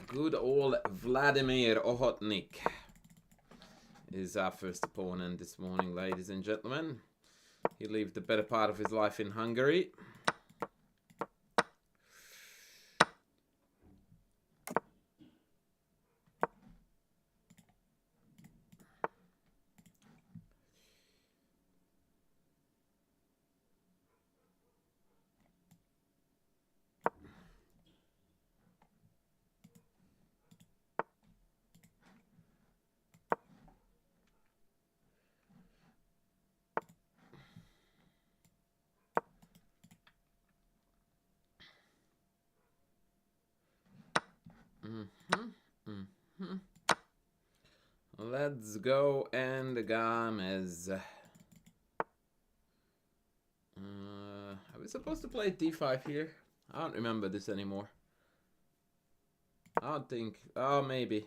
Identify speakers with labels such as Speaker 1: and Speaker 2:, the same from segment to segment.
Speaker 1: Good old Vladimir Ohotnik is our first opponent this morning, ladies and gentlemen. He lived the better part of his life in Hungary. Let's go, and Games. Are we supposed to play d5 here? I don't remember this anymore. I don't think... Oh, maybe.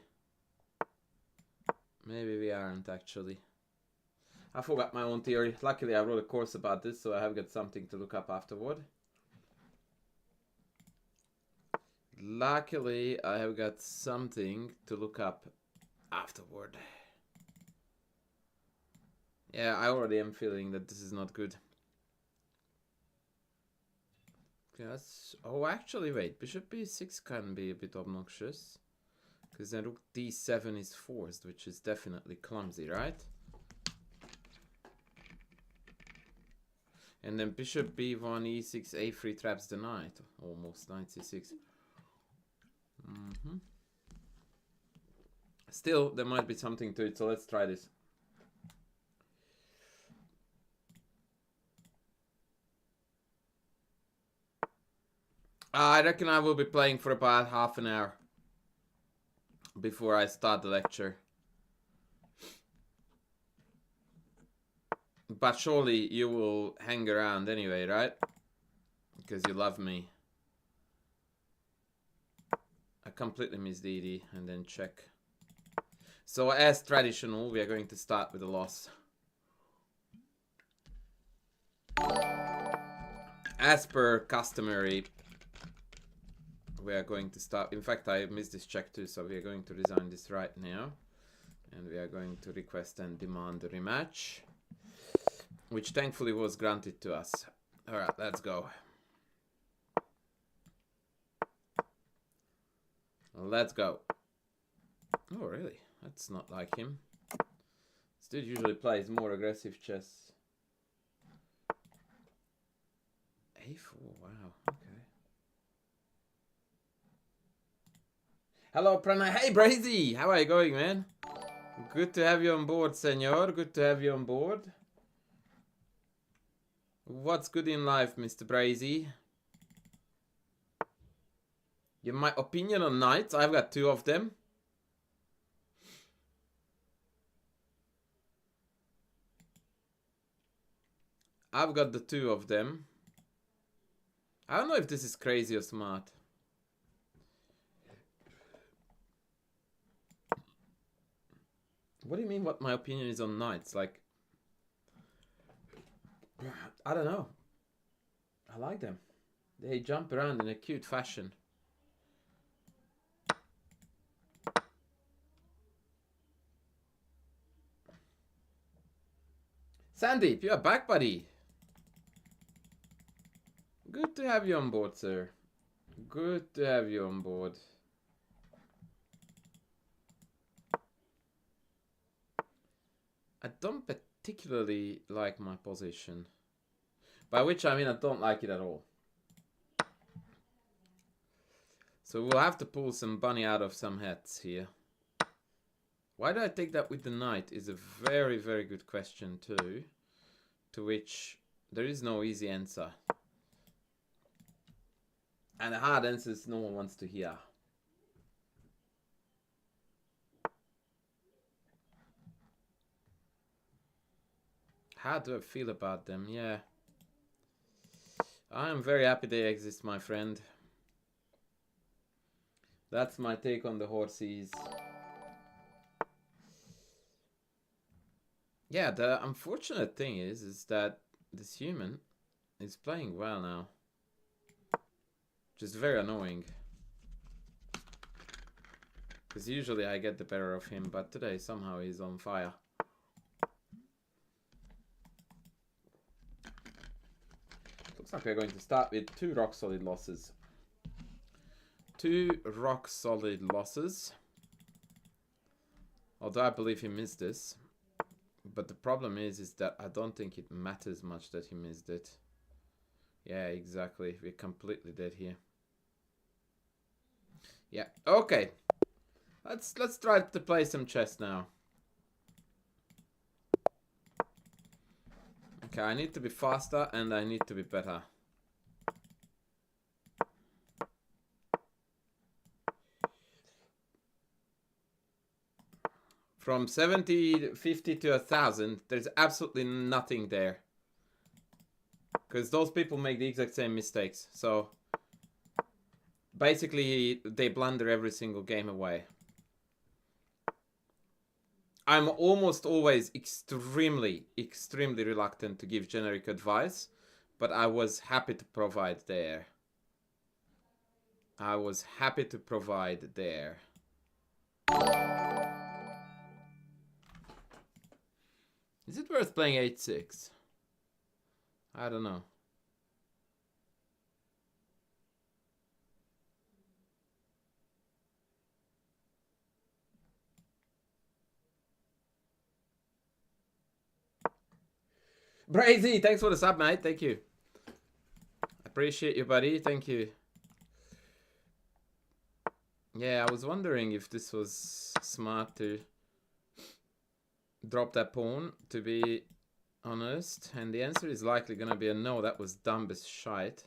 Speaker 1: Maybe we aren't, actually. I forgot my own theory. Luckily, I wrote a course about this, so I have got something to look up afterward. Luckily, I have got something to look up afterward. Yeah, I already am feeling that this is not good. Yes. Oh, actually, wait. Bishop b6 can be a bit obnoxious. Because then rook d7 is forced, which is definitely clumsy, right? And then bishop b1, e6, a3 traps the knight. Almost knight c6. Still, there might be something to it, so let's try this. I reckon I will be playing for about half an hour before I start the lecture. But surely you will hang around anyway, right? Because you love me. I completely missed DD and then check. So as traditional, we are going to start with a loss. As per customary, we are going to start. In fact, I missed this check too, so we are going to resign this right now. And we are going to request and demand a rematch, which thankfully was granted to us. Alright, let's go. Let's go. Oh, really? That's not like him. This dude usually plays more aggressive chess. A4, wow, okay. Hello, Pranay. Hey, Brazy! How are you going, man? Good to have you on board, senor. Good to have you on board. What's good in life, Mr. Brazy? You have my opinion on knights? I've got 2 of them. I've got the 2 of them. I don't know if this is crazy or smart. What do you mean what my opinion is on knights? Like, I don't know. I like them. They jump around in a cute fashion. Sandeep, you are back, buddy. Good to have you on board, sir. Good to have you on board. I don't particularly like my position. By which I mean I don't like it at all. So we'll have to pull some bunny out of some hats here. Why do I take that with the knight is a very, very good question too. To which there is no easy answer. And the hard answers no one wants to hear. How do I feel about them? Yeah. I am very happy they exist, my friend. That's my take on the horses. Yeah, the unfortunate thing is that this human is playing well now. which is very annoying. Because usually I get the better of him, but today somehow he's on fire. Looks like we're going to start with 2 rock-solid losses. 2 rock-solid losses. Although I believe he missed this. But the problem is that I don't think it matters much that he missed it. Yeah, exactly. We're completely dead here. Yeah, okay. Let's try to play some chess now. Okay, I need to be faster and I need to be better. From 70, 50 to 1,000, there's absolutely nothing there. Because those people make the exact same mistakes. So, basically, they blunder every single game away. I'm almost always extremely reluctant to give generic advice. But I was happy to provide there. I was happy to provide there. Is it worth playing 8-6? I don't know. Brazy, thanks for the sub, mate. Thank you. Appreciate you, buddy. Thank you. Yeah, I was wondering if this was smart to drop that pawn, to be honest. And the answer is likely gonna be a no. That was dumb as shite.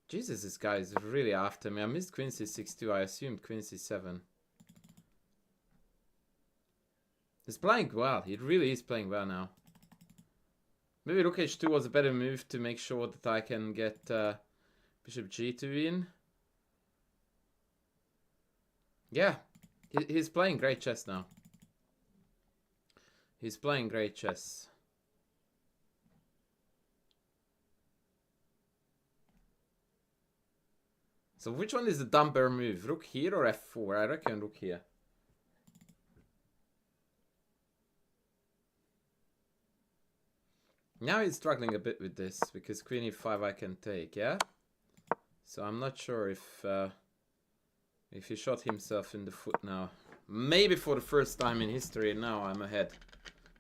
Speaker 1: Jesus, this guy is really after me. I missed queen c6 too. I assumed queen c7. He's playing well. He really is playing well now. Maybe rook h2 was a better move to make sure that I can get bishop g2 in. Yeah, he's playing great chess now. He's playing great chess. So which one is the dumber move? Rook here or f4? I reckon rook here. Now he's struggling a bit with this because queen e5 I can take, yeah? So I'm not sure if he shot himself in the foot now. Maybe for the first time in history now I'm ahead.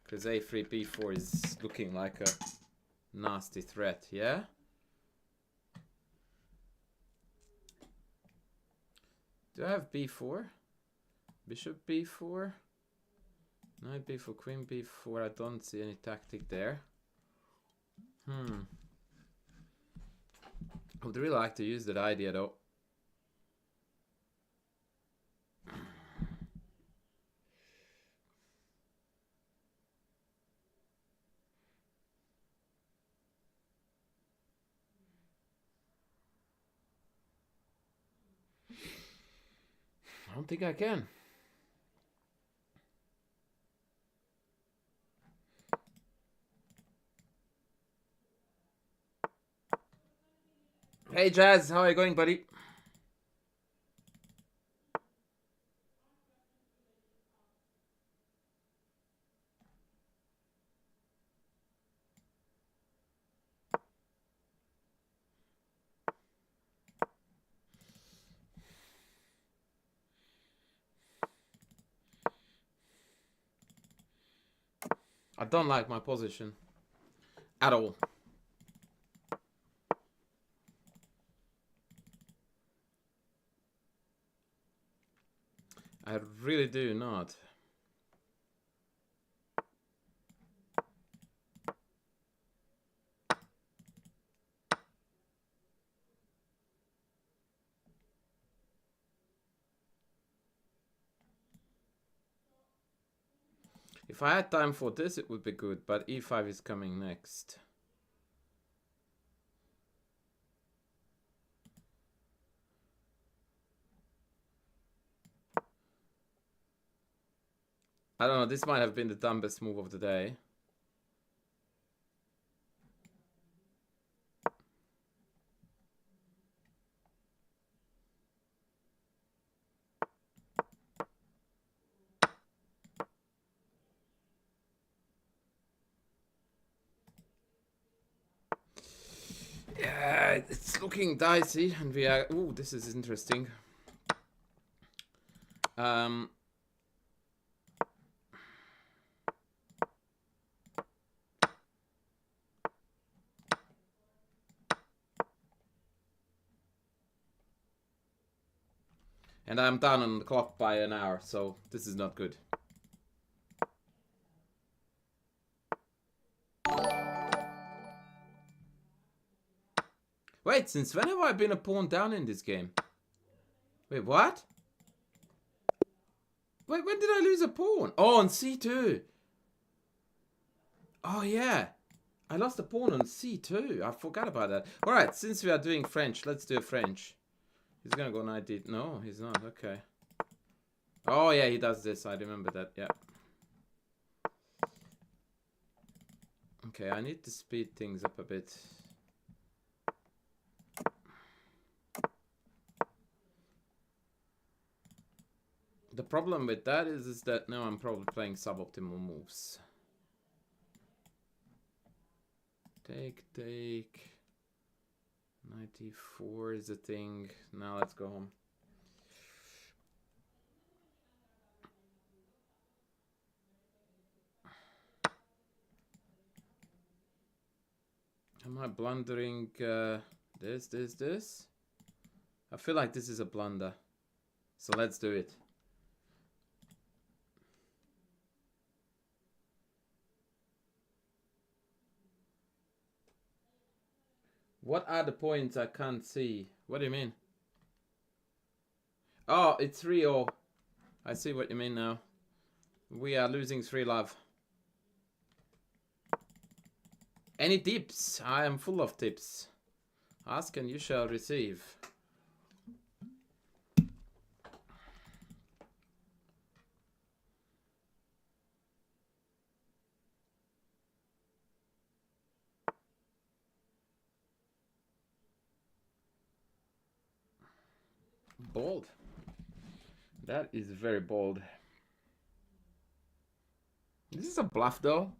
Speaker 1: Because a3, b4 is looking like a nasty threat, yeah? Do I have b4? Bishop b4? Knight b4, queen b4. I don't see any tactic there. I would really like to use that idea though. I don't think I can. Hey Jazz, how are you going, buddy? I don't like my position at all. I really do not. If I had time for this, it would be good, but e5 is coming next. I don't know, this might have been the dumbest move of the day. Yeah, it's looking dicey, and we are... Ooh, this is interesting. And I'm down on the clock by an hour, so this is not good. Wait, since when have I been a pawn down in this game? Wait, what? Wait, when did I lose a pawn? Oh, on c2. Oh, yeah. I lost a pawn on c2. I forgot about that. Alright, since we are doing French, let's do a French. He's gonna go knight d... No, he's not. Okay. Oh, yeah, he does this. I remember that. Yeah. Okay, I need to speed things up a bit. The problem with that is that now I'm probably playing suboptimal moves. Take. 94 is a thing. Now let's go home. Am I blundering this? I feel like this is a blunder. So let's do it. What are the points I can't see? What do you mean? Oh, it's 3-0. I see what you mean now. We are losing 3 love. Any tips? I am full of tips. Ask and you shall receive. Bold. That is very bold. This is a bluff though.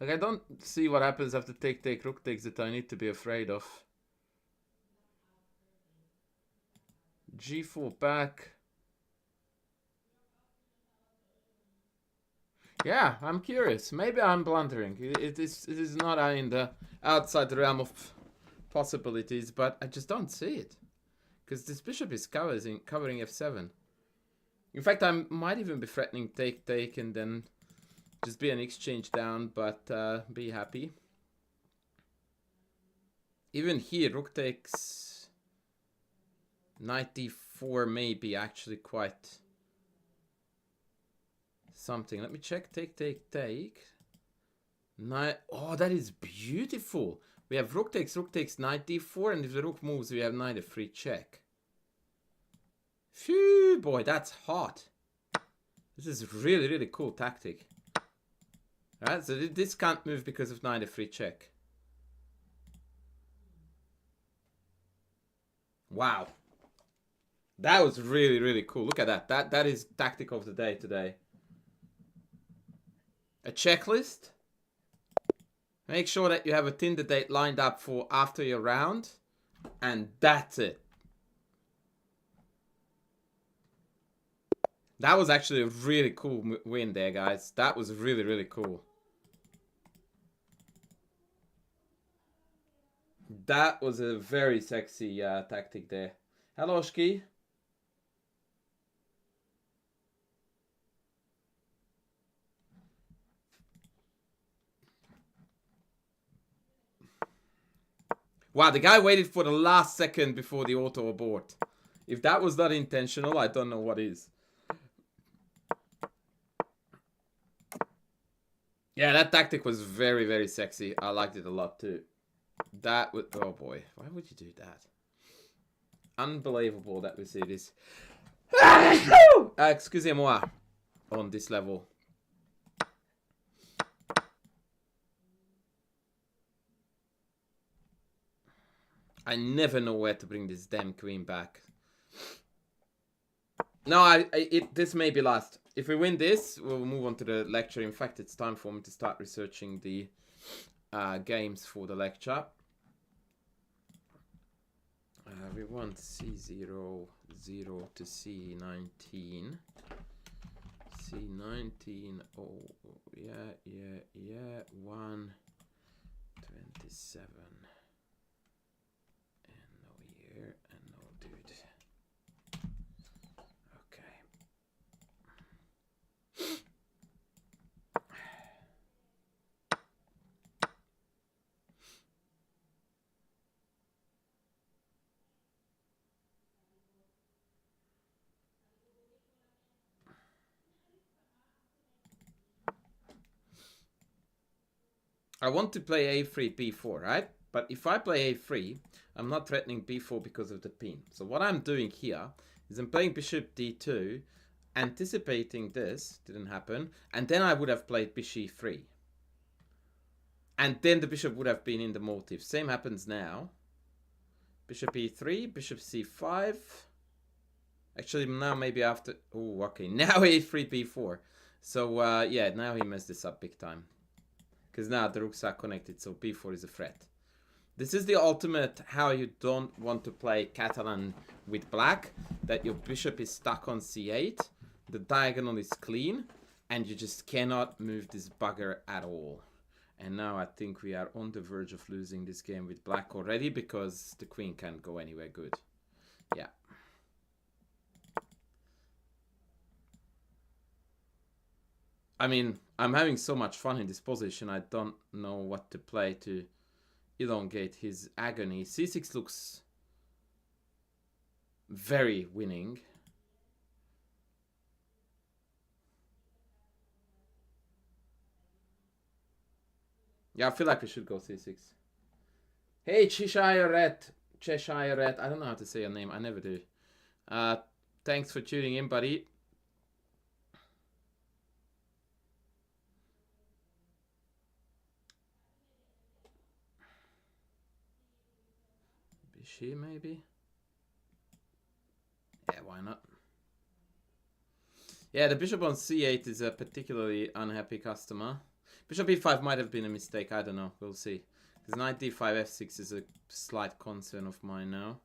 Speaker 1: Like, I don't see what happens after take, rook takes that I need to be afraid of. G4 back. Yeah, I'm curious. Maybe I'm blundering. It is not in the outside the realm of possibilities, but I just don't see it. Because this bishop is covering f7. In fact, I might even be threatening take and then just be an exchange down, but be happy. Even here, rook takes knight d4 may be actually quite something. Let me check. Take. Knight. Oh, that is beautiful. We have rook takes, knight d4, and if the rook moves, we have knight f3 check. Phew, boy, that's hot. This is really, really cool tactic. Alright, so this can't move because of knight f3 check. Wow. That was really, really cool. Look at that. That is tactic of the day today. A checklist. Make sure that you have a Tinder date lined up for after your round. And that's it. That was actually a really cool win there, guys. That was really, really cool. That was a very sexy tactic there. Hello, Ski. Wow, the guy waited for the last second before the auto abort. If that was not intentional, I don't know what is. Yeah, that tactic was very, very sexy. I liked it a lot too. That would... Oh boy, why would you do that? Unbelievable that we see this. Excusez-moi. On this level. I never know where to bring this damn queen back. No, this may be last. If we win this, we'll move on to the lecture. In fact, it's time for me to start researching the games for the lecture. We want C0, 0 to C19. C19, oh, yeah, 127. And no year, and no dude. Okay. I want to play a3, b4, right? But if I play a3, I'm not threatening b4 because of the pin. So what I'm doing here is I'm playing bishop d2, anticipating this, didn't happen, and then I would have played bishop e3. And then the bishop would have been in the motive. Same happens now. Bishop e3, bishop c5. Actually, now maybe after... Oh, okay. Now a3, b4. So, yeah, now he messed this up big time. Because now the rooks are connected, so b4 is a threat. This is the ultimate how you don't want to play Catalan with black. That your bishop is stuck on c8. The diagonal is clean. And you just cannot move this bugger at all. And now I think we are on the verge of losing this game with black already. Because the queen can't go anywhere good. Yeah. I mean, I'm having so much fun in this position. I don't know what to play to elongate his agony. C6 looks very winning. Yeah, I feel like we should go C6. Hey, Cheshire Rat. Cheshire Rat. I don't know how to say your name. I never do. Thanks for tuning in, buddy. Bishop, maybe? Yeah, why not? Yeah, the bishop on c8 is a particularly unhappy customer. Bishop e5 might have been a mistake. I don't know. We'll see. Because knight d5 f6 is a slight concern of mine now.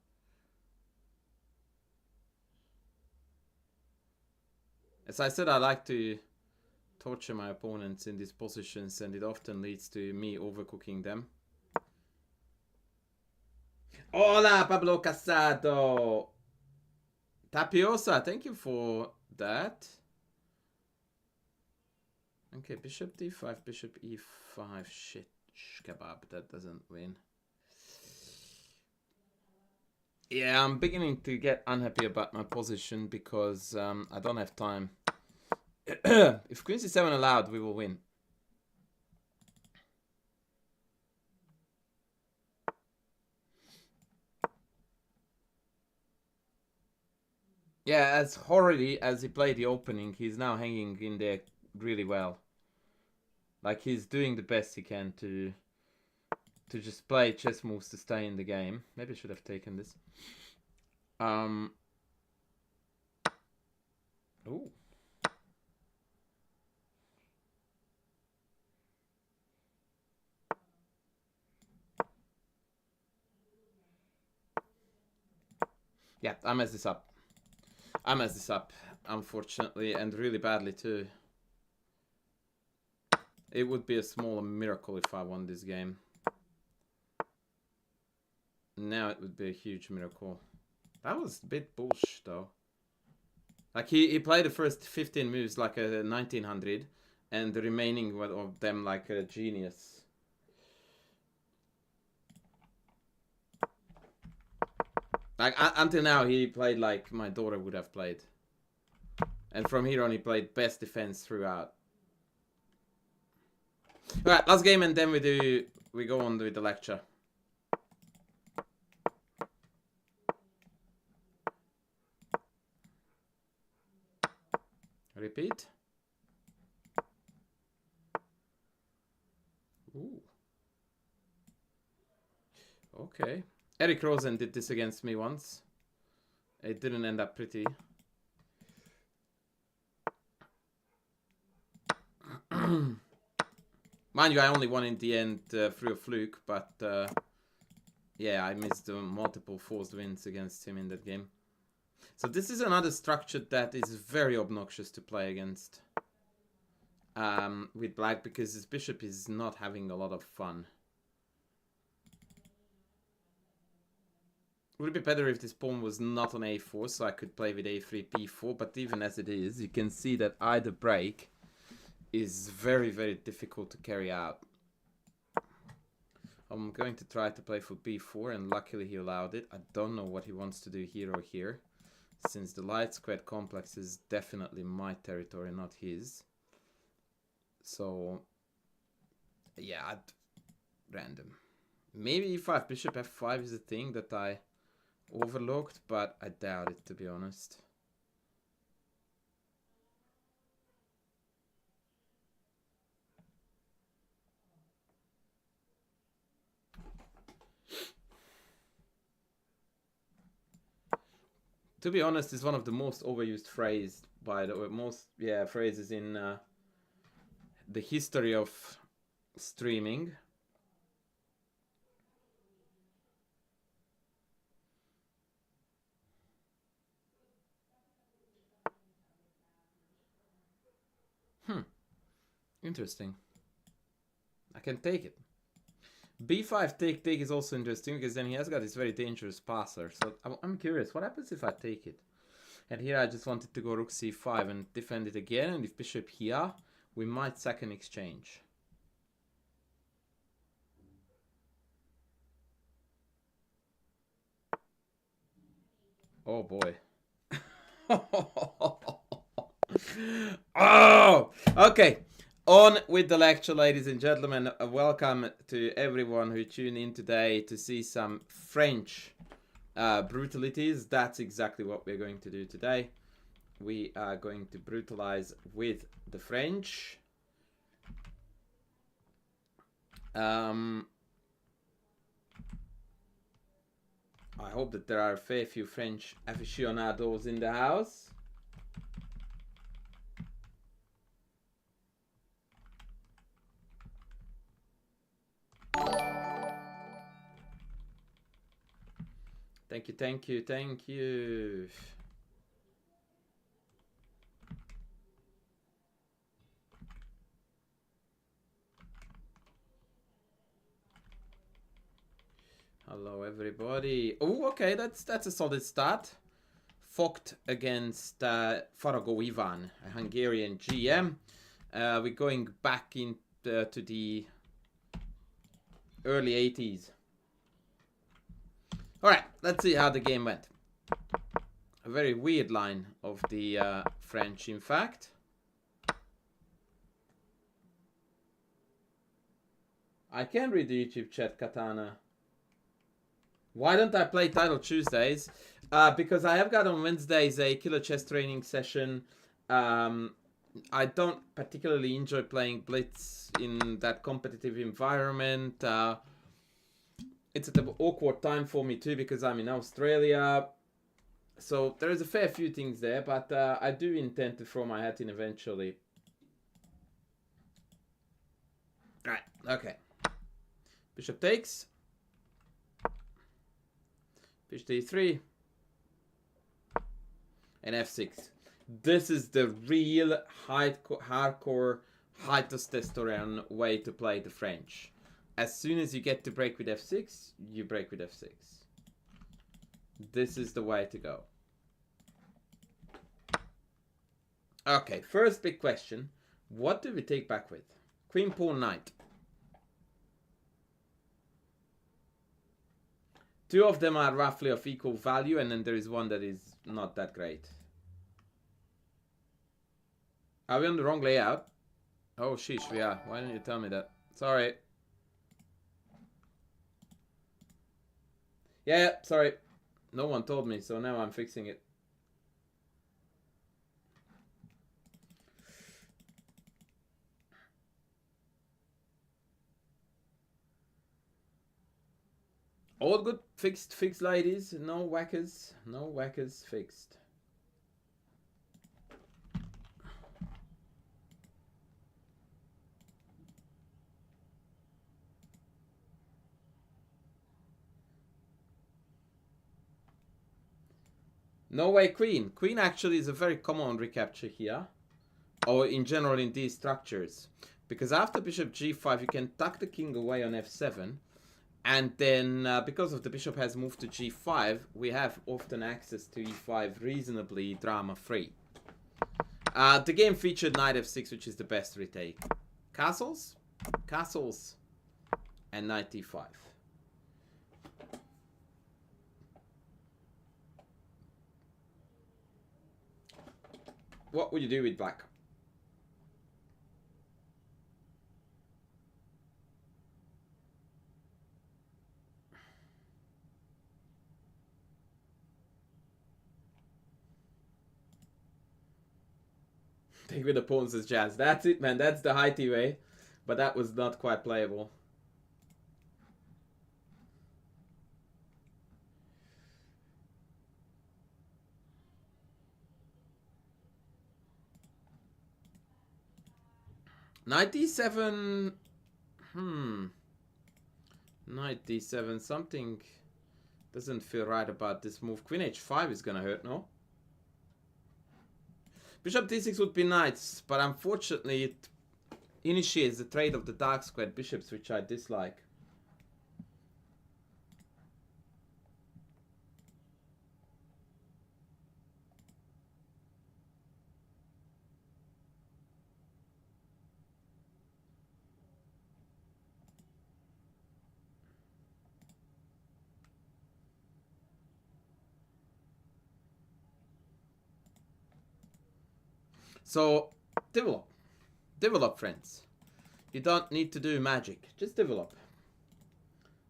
Speaker 1: As I said, I like to torture my opponents in these positions, and it often leads to me overcooking them. Hola, Pablo Casado! Tapiosa, thank you for that. Okay, bishop d5, bishop e5. Shit, kebab, that doesn't win. Yeah, I'm beginning to get unhappy about my position because I don't have time. If queen c7 allowed, we will win. Yeah, as horribly as he played the opening, he's now hanging in there really well. Like, he's doing the best he can to just play chess moves to stay in the game. Maybe I should have taken this. Ooh. Yeah, I messed this up. I messed this up, unfortunately, and really badly too. It would be a small miracle if I won this game. Now it would be a huge miracle. That was a bit bullshit, though. Like, he played the first 15 moves like a 1900, and the remaining of them like a genius. Like, until now, he played like my daughter would have played. And from here on, he played best defense throughout. Alright, last game, and then we go on with the lecture. Repeat. Ooh. Okay. Eric Rosen did this against me once. It didn't end up pretty. Mind you, I only won in the end through a fluke, but Yeah, I missed multiple forced wins against him in that game. So this is another structure that is very obnoxious to play against with black, because his bishop is not having a lot of fun. Would it be better if this pawn was not on a4, so I could play with a3, b4, but even as it is, you can see that either break is very, very difficult to carry out. I'm going to try to play for b4, and luckily he allowed it. I don't know what he wants to do here or here, since the light squared complex is definitely my territory, not his. So, yeah, random. Maybe e5, bishop f5 is a thing that I overlooked, but I doubt it, to be honest. To be honest, is one of the most overused phrases phrases in the history of streaming. Interesting. I can take it. b5 take is also interesting, because then he has got this very dangerous passer. So I'm curious, what happens if I take it? And here I just wanted to go rook c5 and defend it again, and if bishop here, we might sack an exchange. Oh boy. Oh, okay. On with the lecture, ladies and gentlemen. Welcome to everyone who tuned in today to see some French brutalities. That's exactly what we're going to do today. We are going to brutalize with the French. I hope that there are a fair few French aficionados in the house. Thank you, thank you, thank you. Hello, everybody. Oh, okay, that's a solid start. Focht against Farago Ivan, a Hungarian GM. We're going back into the early 80s. Alright, let's see how the game went. A very weird line of the French, in fact. I can read the YouTube chat, Katana. Why don't I play Title Tuesdays? Because I have got on Wednesdays a Killer Chess training session. I don't particularly enjoy playing Blitz in that competitive environment. It's an awkward time for me too, because I'm in Australia. So there is a fair few things there, but I do intend to throw my hat in eventually. Right, okay. Bishop takes. Bishop d3. And f6. This is the real hardcore, high testosterone way to play the French. As soon as you get to break with f6, you break with f6. This is the way to go. Okay, first big question. What do we take back with? Queen, pawn, knight. Two of them are roughly of equal value, and then there is one that is not that great. Are we on the wrong layout? Oh, sheesh, we are. Why didn't you tell me that? Sorry. Yeah, sorry. No one told me, so now I'm fixing it. All good, fixed ladies. No whackers, fixed. No way queen. Queen actually is a very common recapture here. Or in general in these structures. Because after bishop g5 you can tuck the king away on f7. And then because of the bishop has moved to g5, we have often access to e5 reasonably drama free. The game featured knight f6, which is the best retake. Castles, castles, and knight e5. What would you do with black? Take with the pawns as jazz. That's it, man. That's the Haiti way. But that was not quite playable. Knight d7. Knight d7. Something doesn't feel right about this move. Queen h5 is gonna hurt, no? Bishop d6 would be nice, but unfortunately it initiates the trade of the dark squared bishops, which I dislike. So, develop. Develop, friends. You don't need to do magic. Just develop.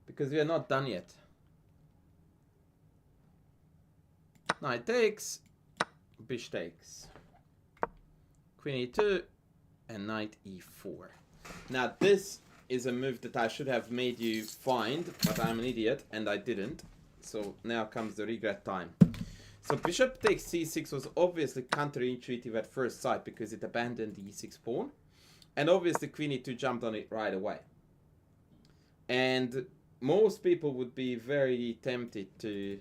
Speaker 1: Because we are not done yet. Knight takes. Bishop takes. Queen e2. And knight e4. Now, this is a move that I should have made you find. But I'm an idiot and I didn't. So, now comes the regret time. So bishop takes c6 was obviously counterintuitive at first sight because it abandoned the e6 pawn. And obviously queen e2 jumped on it right away. And most people would be very tempted to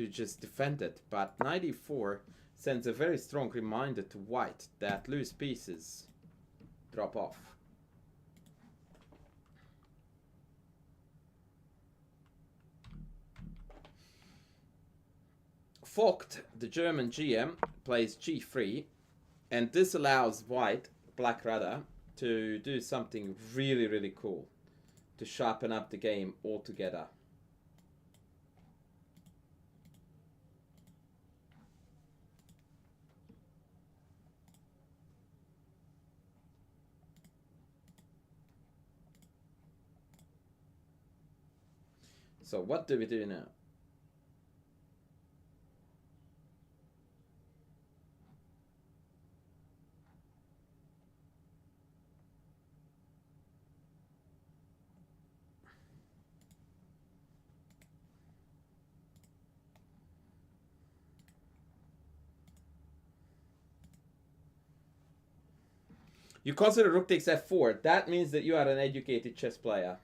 Speaker 1: just defend it. But knight e4 sends a very strong reminder to white that loose pieces drop off. Vogt, the German GM, plays g3, and this allows white, black rather, to do something really, really cool, to sharpen up the game altogether. So what do we do now? You consider rook takes f4. That means that you are an educated chess player.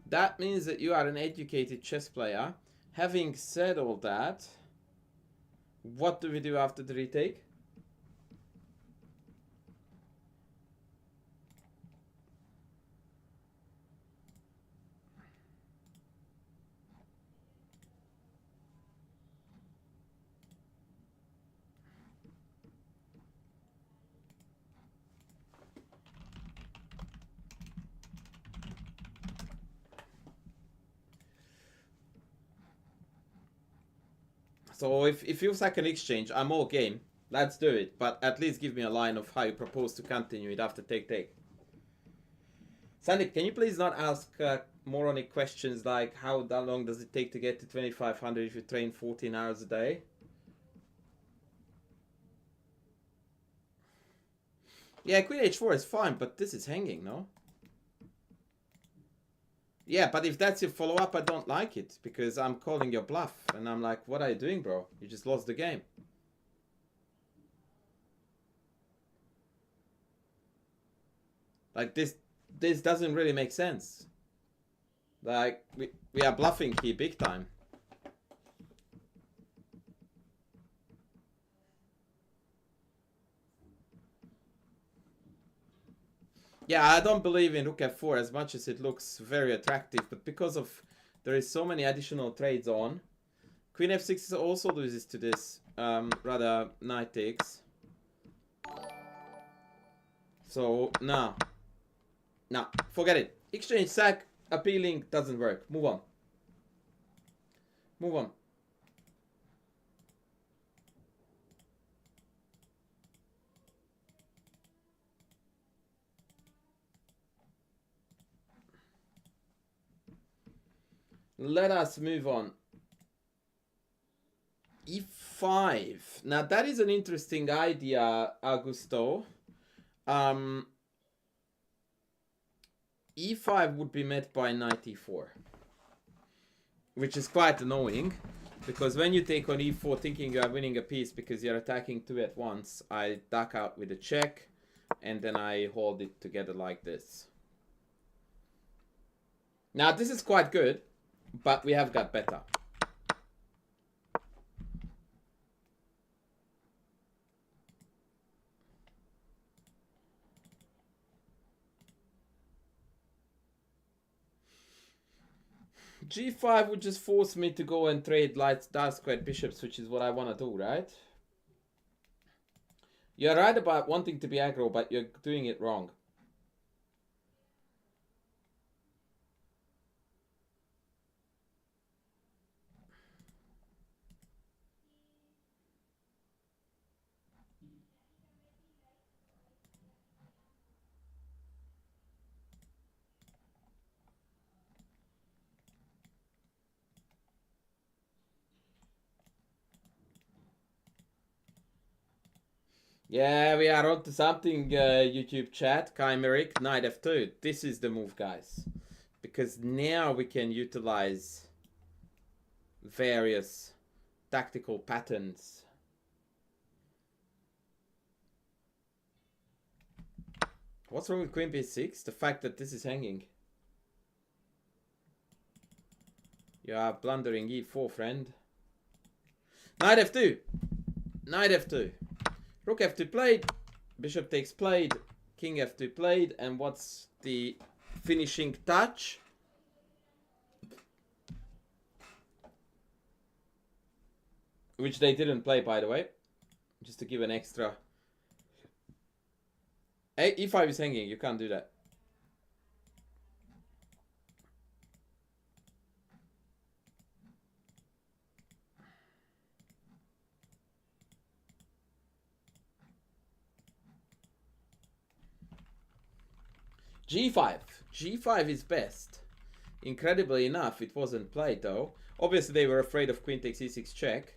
Speaker 1: That means that you are an educated chess player. Having said all that, what do we do after the retake? So if it feels like an exchange, I'm all game. Let's do it. But at least give me a line of how you propose to continue it after take. Sandy, can you please not ask moronic questions like how long does it take to get to 2500 if you train 14 hours a day? Yeah, queen h4 is fine, but this is hanging, no? Yeah, but if that's your follow-up, I don't like it. Because I'm calling your bluff. And I'm like, what are you doing, bro? You just lost the game. Like, this doesn't really make sense. Like, we are bluffing here big time. Yeah, I don't believe in rook f4 as much as it looks very attractive, but because of there is so many additional trades on. Queen f6 also loses to this, rather knight takes. So, nah, forget it. Exchange, sack, appealing, doesn't work. Move on. Move on. Let us move on. E5. Now that is an interesting idea, Augusto. E5 would be met by knight e4, which is quite annoying, because when you take on e4 thinking you are winning a piece because you're attacking two at once, I duck out with a check, and then I hold it together like this. Now this is quite good, but we have got better. G5 would just force me to go and trade light dark squared bishops, which is what I want to do, right? You're right about wanting to be aggro, but you're doing it wrong. Yeah, we are on to something, YouTube chat. Chimeric, knight f2. This is the move, guys. Because now we can utilize various tactical patterns. What's wrong with queen b6? The fact that this is hanging. You are blundering e4, friend. Knight f2. Knight f2. Rook f2 played, bishop takes played, king f2 played, and what's the finishing touch? Which they didn't play, by the way, just to give an extra. Hey, e5 is hanging, you can't do that. G5. G5 is best. Incredibly enough, it wasn't played though. Obviously, they were afraid of queen takes e6 check.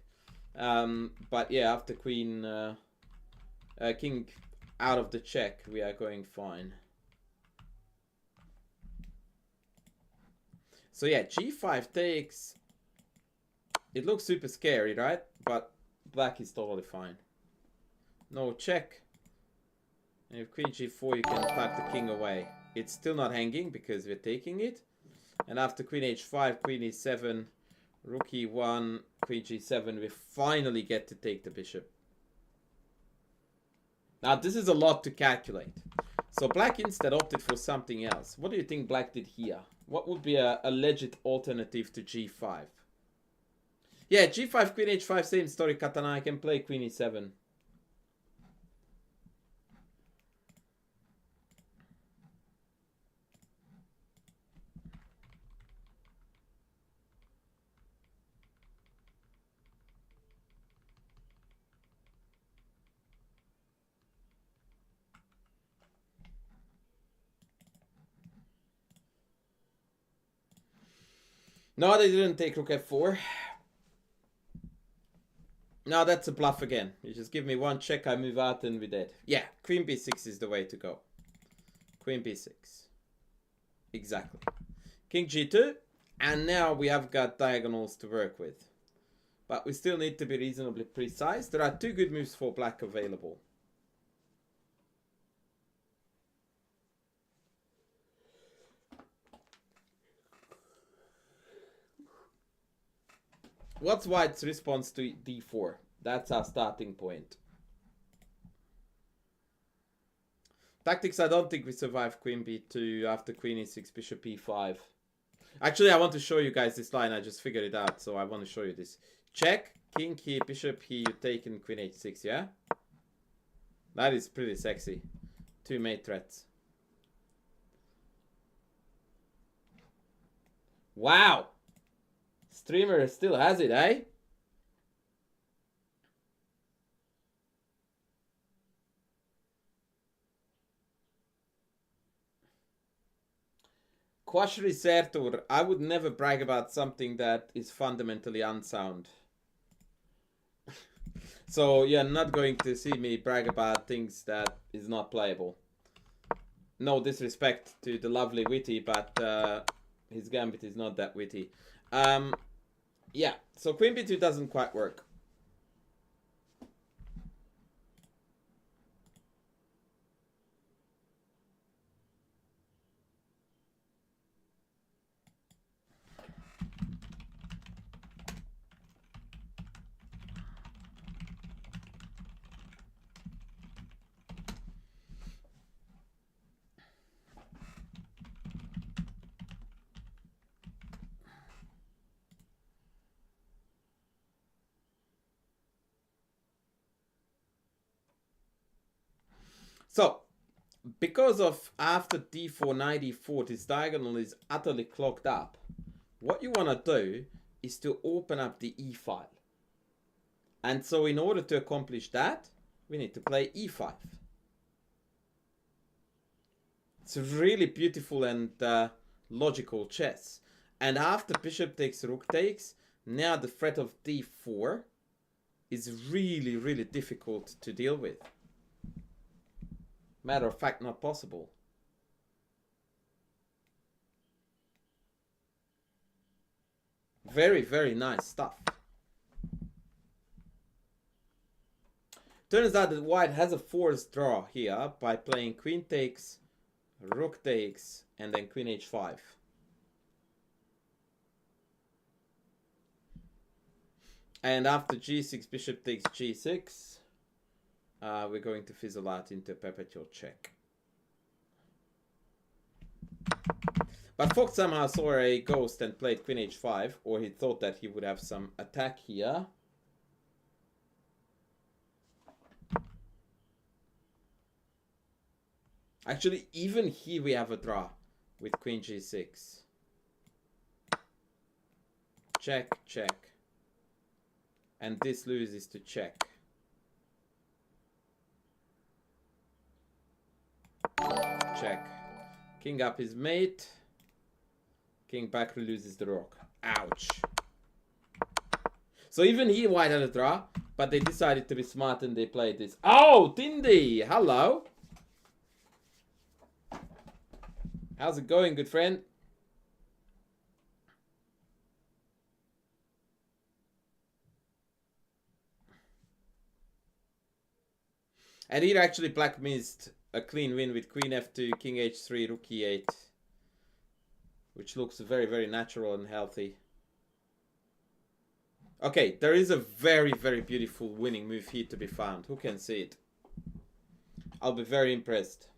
Speaker 1: But yeah, after queen, king out of the check, we are going fine. So yeah, G5 takes. It looks super scary, right? But black is totally fine. No check. And if queen g4, you can tuck the king away. It's still not hanging because we're taking it. And after queen h5, queen e7, rook e1, queen g7, we finally get to take the bishop. Now this is a lot to calculate. So black instead opted for something else. What do you think black did here? What would be a legit alternative to g5? Yeah, g5, queen h5, same story, Katana. I can play queen e7. No, they didn't take rook f4. No, that's a bluff again. You just give me one check, I move out, and we're dead. Yeah, queen b6 is the way to go. Queen b6. Exactly. King g2. And now we have got diagonals to work with. But we still need to be reasonably precise. There are two good moves for black available. What's white's response to d4? That's our starting point. Tactics, I don't think we survive queen b2 after queen e6, bishop e5. Actually, I want to show you guys this line. I just figured it out, so I want to show you this. Check, king here, bishop here, you take in queen h6, yeah? That is pretty sexy. Two mate threats. Wow! Streamer still has it, eh? Quashri Sertur, I would never brag about something that is fundamentally unsound. So you're not going to see me brag about things that is not playable. No disrespect to the lovely Witty, but his gambit is not that witty. Yeah, so queen b2 doesn't quite work. So, because of after d4, knight e4, this diagonal is utterly clogged up, what you want to do is to open up the e file. And so in order to accomplish that, we need to play e5. It's a really beautiful and logical chess. And after bishop takes, rook takes, now the threat of d4 is really, really difficult to deal with. Matter of fact, not possible. Very, very nice stuff. Turns out that white has a forced draw here by playing queen takes, rook takes, and then queen h5. And after g6, bishop takes g6, we're going to fizzle out into a perpetual check. But Fox somehow saw a ghost and played queen h5, or he thought that he would have some attack here. Actually, even here we have a draw with queen g6. Check, check. And this loses to check. Check. King up his mate. King back loses the rook. Ouch. So even here white had a draw, but they decided to be smart and they played this. Oh, Tindy! Hello! How's it going, good friend? And here actually black missed a clean win with queen f2, king h3, rook e8. Which looks very, very natural and healthy. Okay, there is a very, very beautiful winning move here to be found. Who can see it? I'll be very impressed.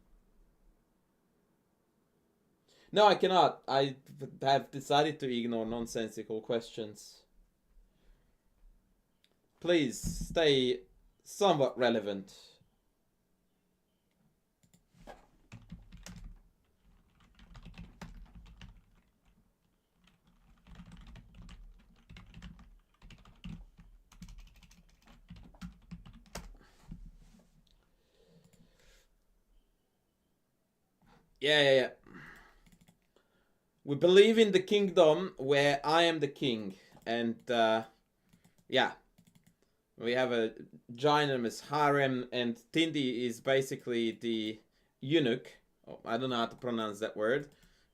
Speaker 1: No, I cannot. I have decided to ignore nonsensical questions. Please stay somewhat relevant. Yeah. We believe in the kingdom where I am the king. And, yeah. We have a ginormous harem, and Tindi is basically the eunuch. Oh, I don't know how to pronounce that word.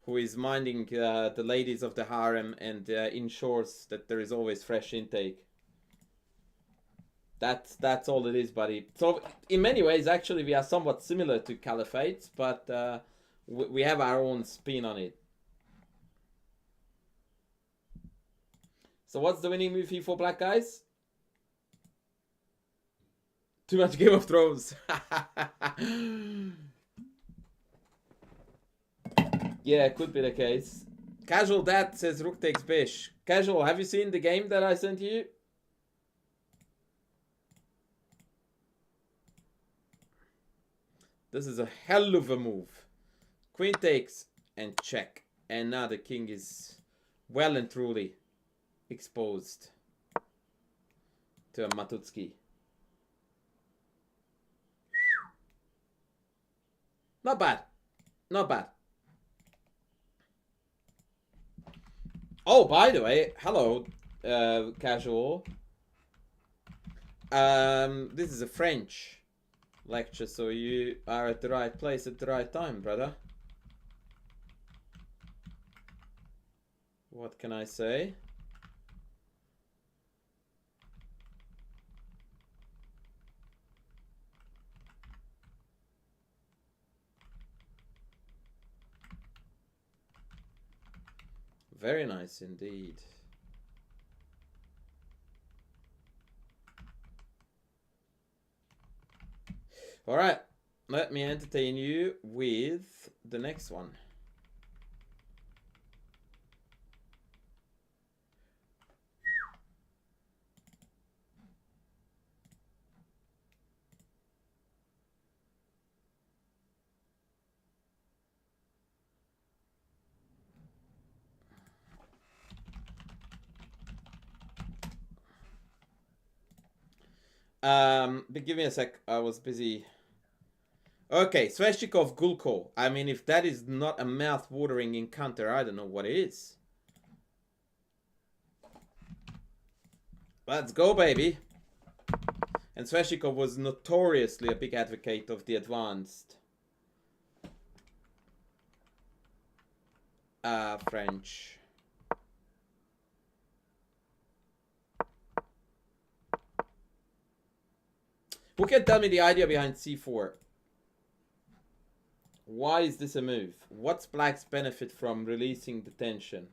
Speaker 1: Who is minding the ladies of the harem and ensures that there is always fresh intake. That's all it is, buddy. So, in many ways, actually, we are somewhat similar to caliphates, but we have our own spin on it. So what's the winning move here for black guys? Too much Game of Thrones. Yeah, could be the case. Casual Dad says Rook takes Bish. Casual, have you seen the game that I sent you? This is a hell of a move. Queen takes and check. And now the king is well and truly exposed to a Matutski. Not bad. Not bad. Oh, by the way, hello, casual. This is a French lecture, so you are at the right place at the right time, brother. What can I say? Very nice indeed. All right, let me entertain you with the next one. But give me a sec. I was busy. Okay, Sveshchikov Gulko. I mean, if that is not a mouth-watering encounter, I don't know what is. Let's go, baby. And Sveshchikov was notoriously a big advocate of the advanced French. Who can tell me the idea behind c4? Why is this a move? What's black's benefit from releasing the tension?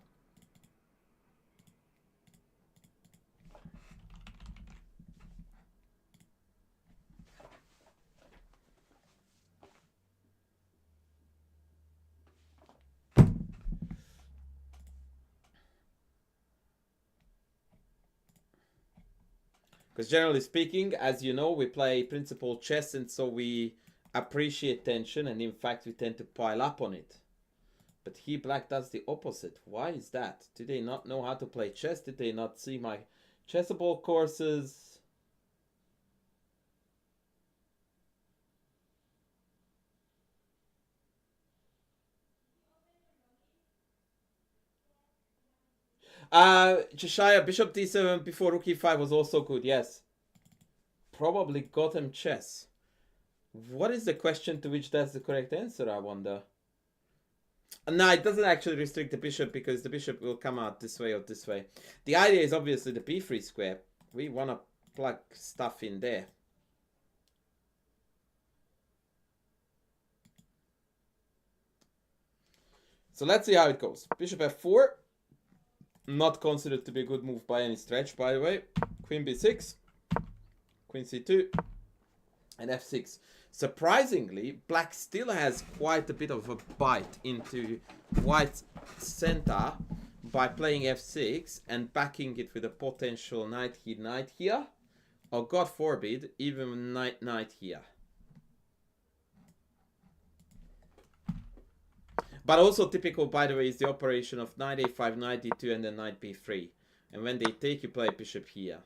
Speaker 1: Because generally speaking, as you know, we play principal chess, and so we appreciate tension, and in fact we tend to pile up on it. But he, black, does the opposite. Why is that? Do they not know how to play chess? Did they not see my chessable courses? Cheshire, bishop d7 before rook e5 was also good, yes. Probably Gotham chess. What is the question to which that's the correct answer, I wonder? No, it doesn't actually restrict the bishop because the bishop will come out this way or this way. The idea is obviously the b3 square. We want to plug stuff in there. So let's see how it goes. Bishop f4. Not considered to be a good move by any stretch, by the way. Queen b6. Queen c2. And f6. Surprisingly, black still has quite a bit of a bite into white's center by playing f6 and backing it with a potential knight here, or God forbid, even knight here. But also typical, by the way, is the operation of knight a5, knight d2, and then knight b3. And when they take, you play bishop here.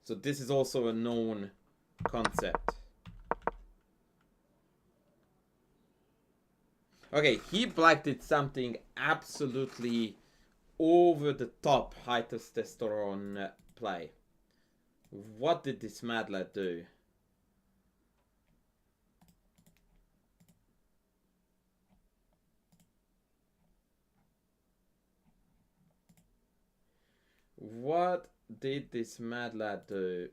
Speaker 1: So this is also a known concept. Okay, he black did something absolutely over the top high testosterone play. What did this mad lad do? What did this mad lad do?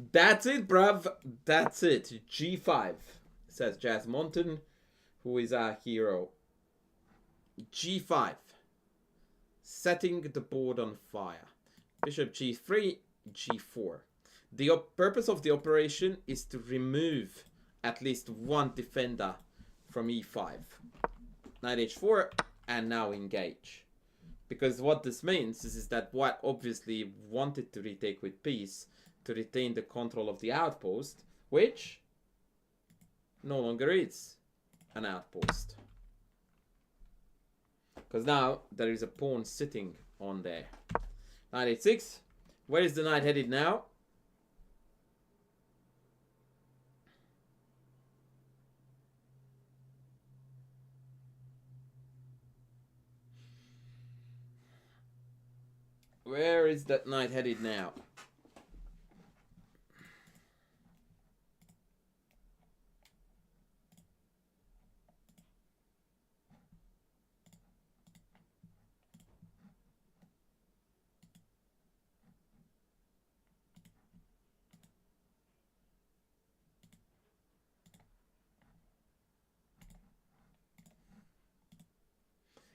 Speaker 1: That's it, bruv. That's it. G5, says Jazz Monton, who is our hero. G5. Setting the board on fire. Bishop G3, G4. The purpose of the operation is to remove at least one defender from E5. Knight H4, and now engage. Because what this means is that White obviously wanted to retake with piece to retain the control of the outpost, which no longer is an outpost. Because now there is a pawn sitting on there. Knight H6. Where is the knight headed now? Where is that knight headed now?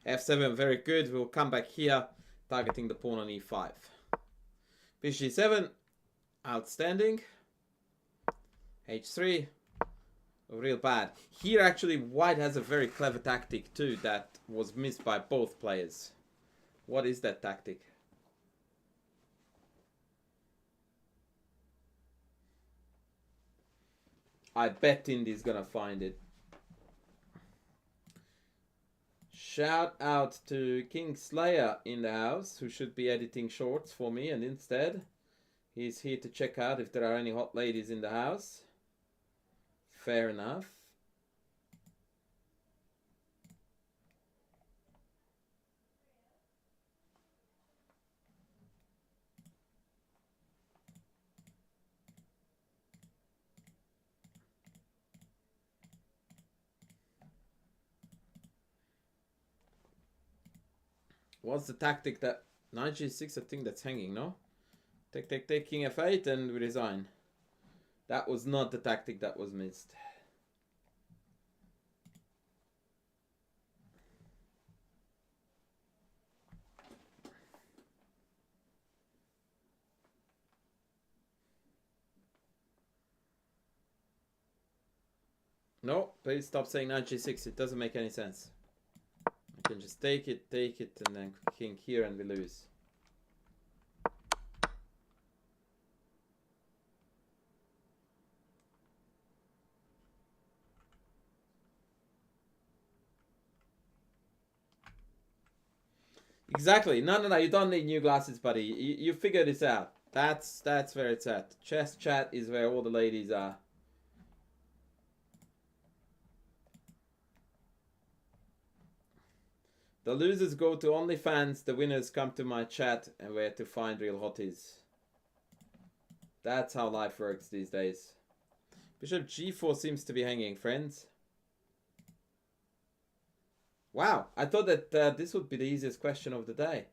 Speaker 1: F7, very good. We'll come back here, targeting the pawn on E5. Bishop G7, outstanding. H3, real bad. Here actually White has a very clever tactic too that was missed by both players. What is that tactic? I bet Indy's gonna find it. Shout out to King Slayer in the house, who should be editing shorts for me, and instead he's here to check out if there are any hot ladies in the house. Fair enough. What's the tactic that... Knight G6, I think that's hanging, no? Take, King F8, and we resign. That was not the tactic that was missed. No, please stop saying Knight G6. It doesn't make any sense. I can just take it, and then king here, and we lose. Exactly. No. You don't need new glasses, buddy. You figure this out. That's where it's at. Chess chat is where all the ladies are. The losers go to OnlyFans, the winners come to my chat, and where to find real hotties. That's how life works these days. Bishop G4 seems to be hanging, friends. Wow, I thought that this would be the easiest question of the day.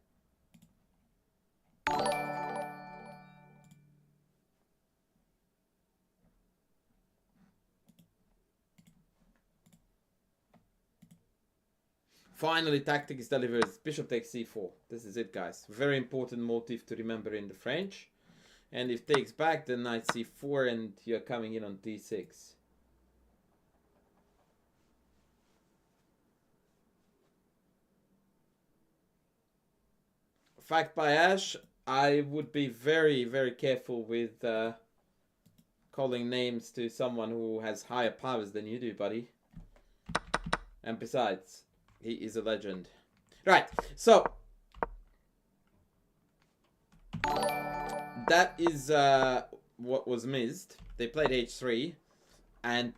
Speaker 1: Finally, tactics delivers. Bishop takes c4. This is it, guys. Very important motif to remember in the French. And if takes back, then knight c4, and you're coming in on d6. Fact by Ash, I would be very, very careful with calling names to someone who has higher powers than you do, buddy. And besides, he is a legend. Right, so that is what was missed. They played h3, and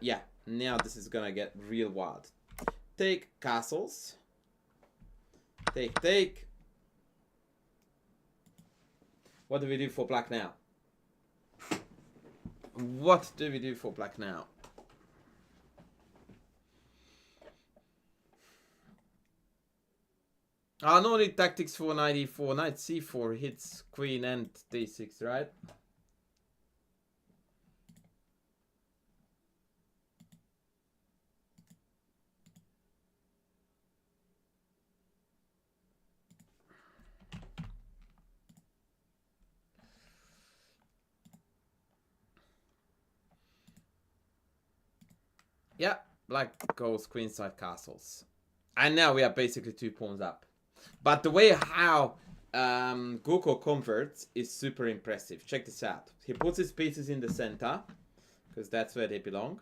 Speaker 1: yeah, now this is gonna get real wild. Take castles. Take. What do we do for black now? What do we do for black now? No need tactics for knight e4. Knight c4 hits queen and d6, right? Yeah, black goes queenside castles. And now we are basically 2 pawns up. But the way how Goko converts is super impressive. Check this out. He puts his pieces in the center, because that's where they belong.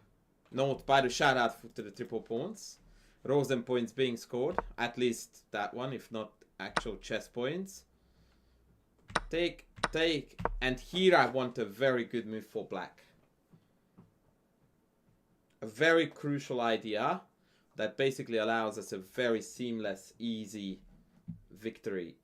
Speaker 1: Note by the shout out to the triple pawns. Rosen points being scored. At least that one, if not actual chess points. Take. And here I want a very good move for black. A very crucial idea that basically allows us a very seamless, easy victory.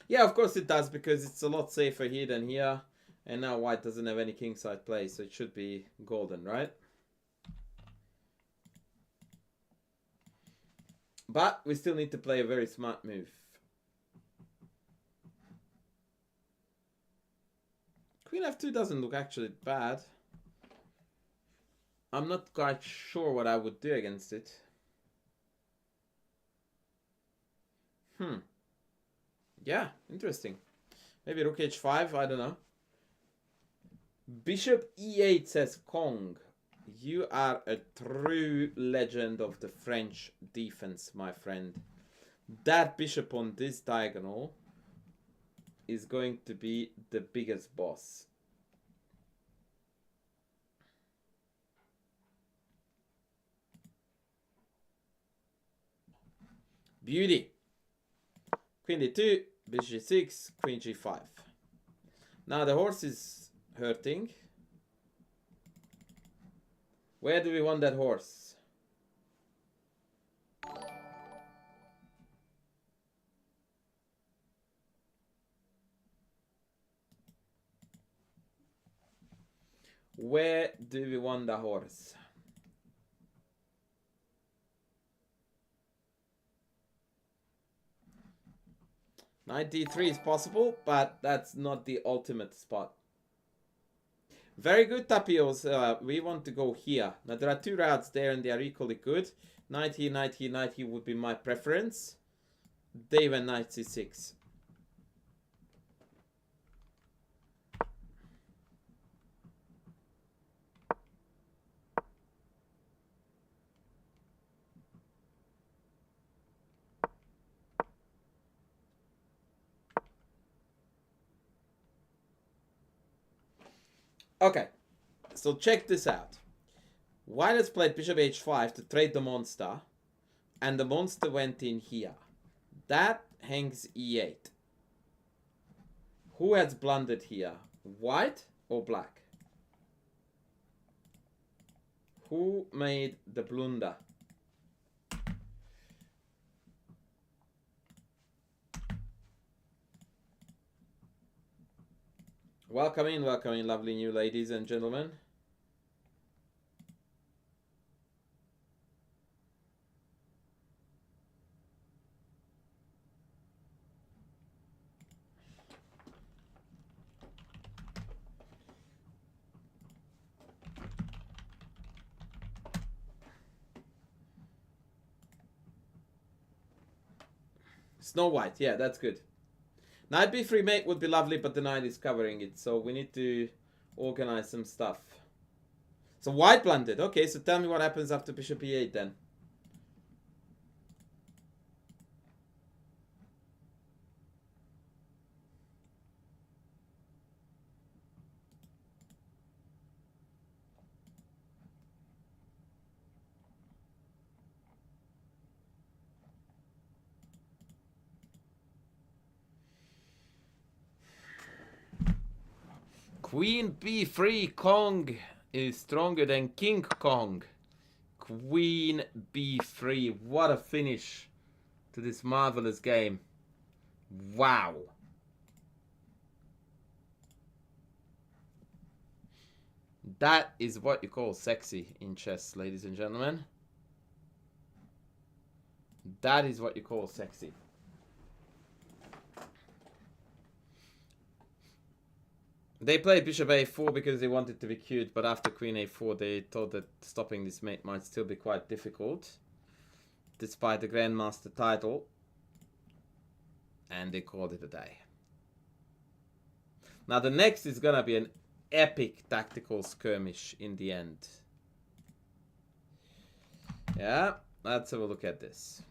Speaker 1: Yeah, of course it does, because it's a lot safer here than here. And now white doesn't have any kingside play, so it should be golden, right? But we still need to play a very smart move. Queen f2 doesn't look actually bad. I'm not quite sure what I would do against it. Yeah, interesting. Maybe rook h5, I don't know. Bishop e8 says Kong. You are a true legend of the French defense, my friend. That bishop on this diagonal is going to be the biggest boss. Beauty. Queen d2, bishop g6, queen g5. Now the horse is hurting. Where do we want that horse? Where do we want the horse? Knight d3 is possible, but that's not the ultimate spot. Very good, Tapios. We want to go here. Now, there are 2 routes there, and they are equally good. Knight here, knight here, knight here would be my preference. They went knight c6. Okay, so check this out. White has played bishop h5 to trade the monster, and the monster went in here. That hangs e8. Who has blundered here? White or black? Who made the blunder? Welcome in, lovely new ladies and gentlemen. Snow White, yeah, that's good. Knight b3 mate would be lovely, but the knight is covering it, so we need to organize some stuff. So white blundered. Okay, so tell me what happens after bishop e8 then. Queen b3 Kong is stronger than King Kong. Queen b3. What a finish to this marvelous game. Wow. That is what you call sexy in chess, ladies and gentlemen. That is what you call sexy. They played bishop a4 because they wanted to be cute, but after queen a4 they thought that stopping this mate might still be quite difficult, despite the grandmaster title, and they called it a day. Now the next is gonna be an epic tactical skirmish in the end. Yeah, let's have a look at this.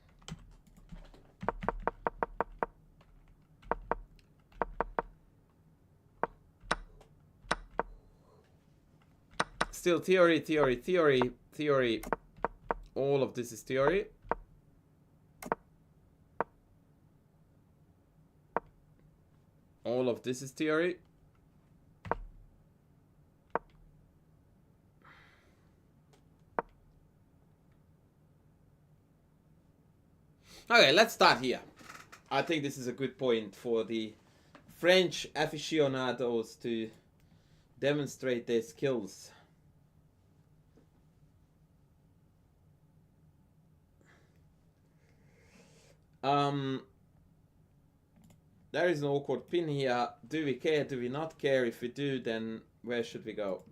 Speaker 1: Still theory, theory, theory, theory. All of this is theory. All of this is theory. Okay, let's start here. I think this is a good point for the French aficionados to demonstrate their skills. There is an awkward pin here. Do we care? Do we not care? If we do, then where should we go?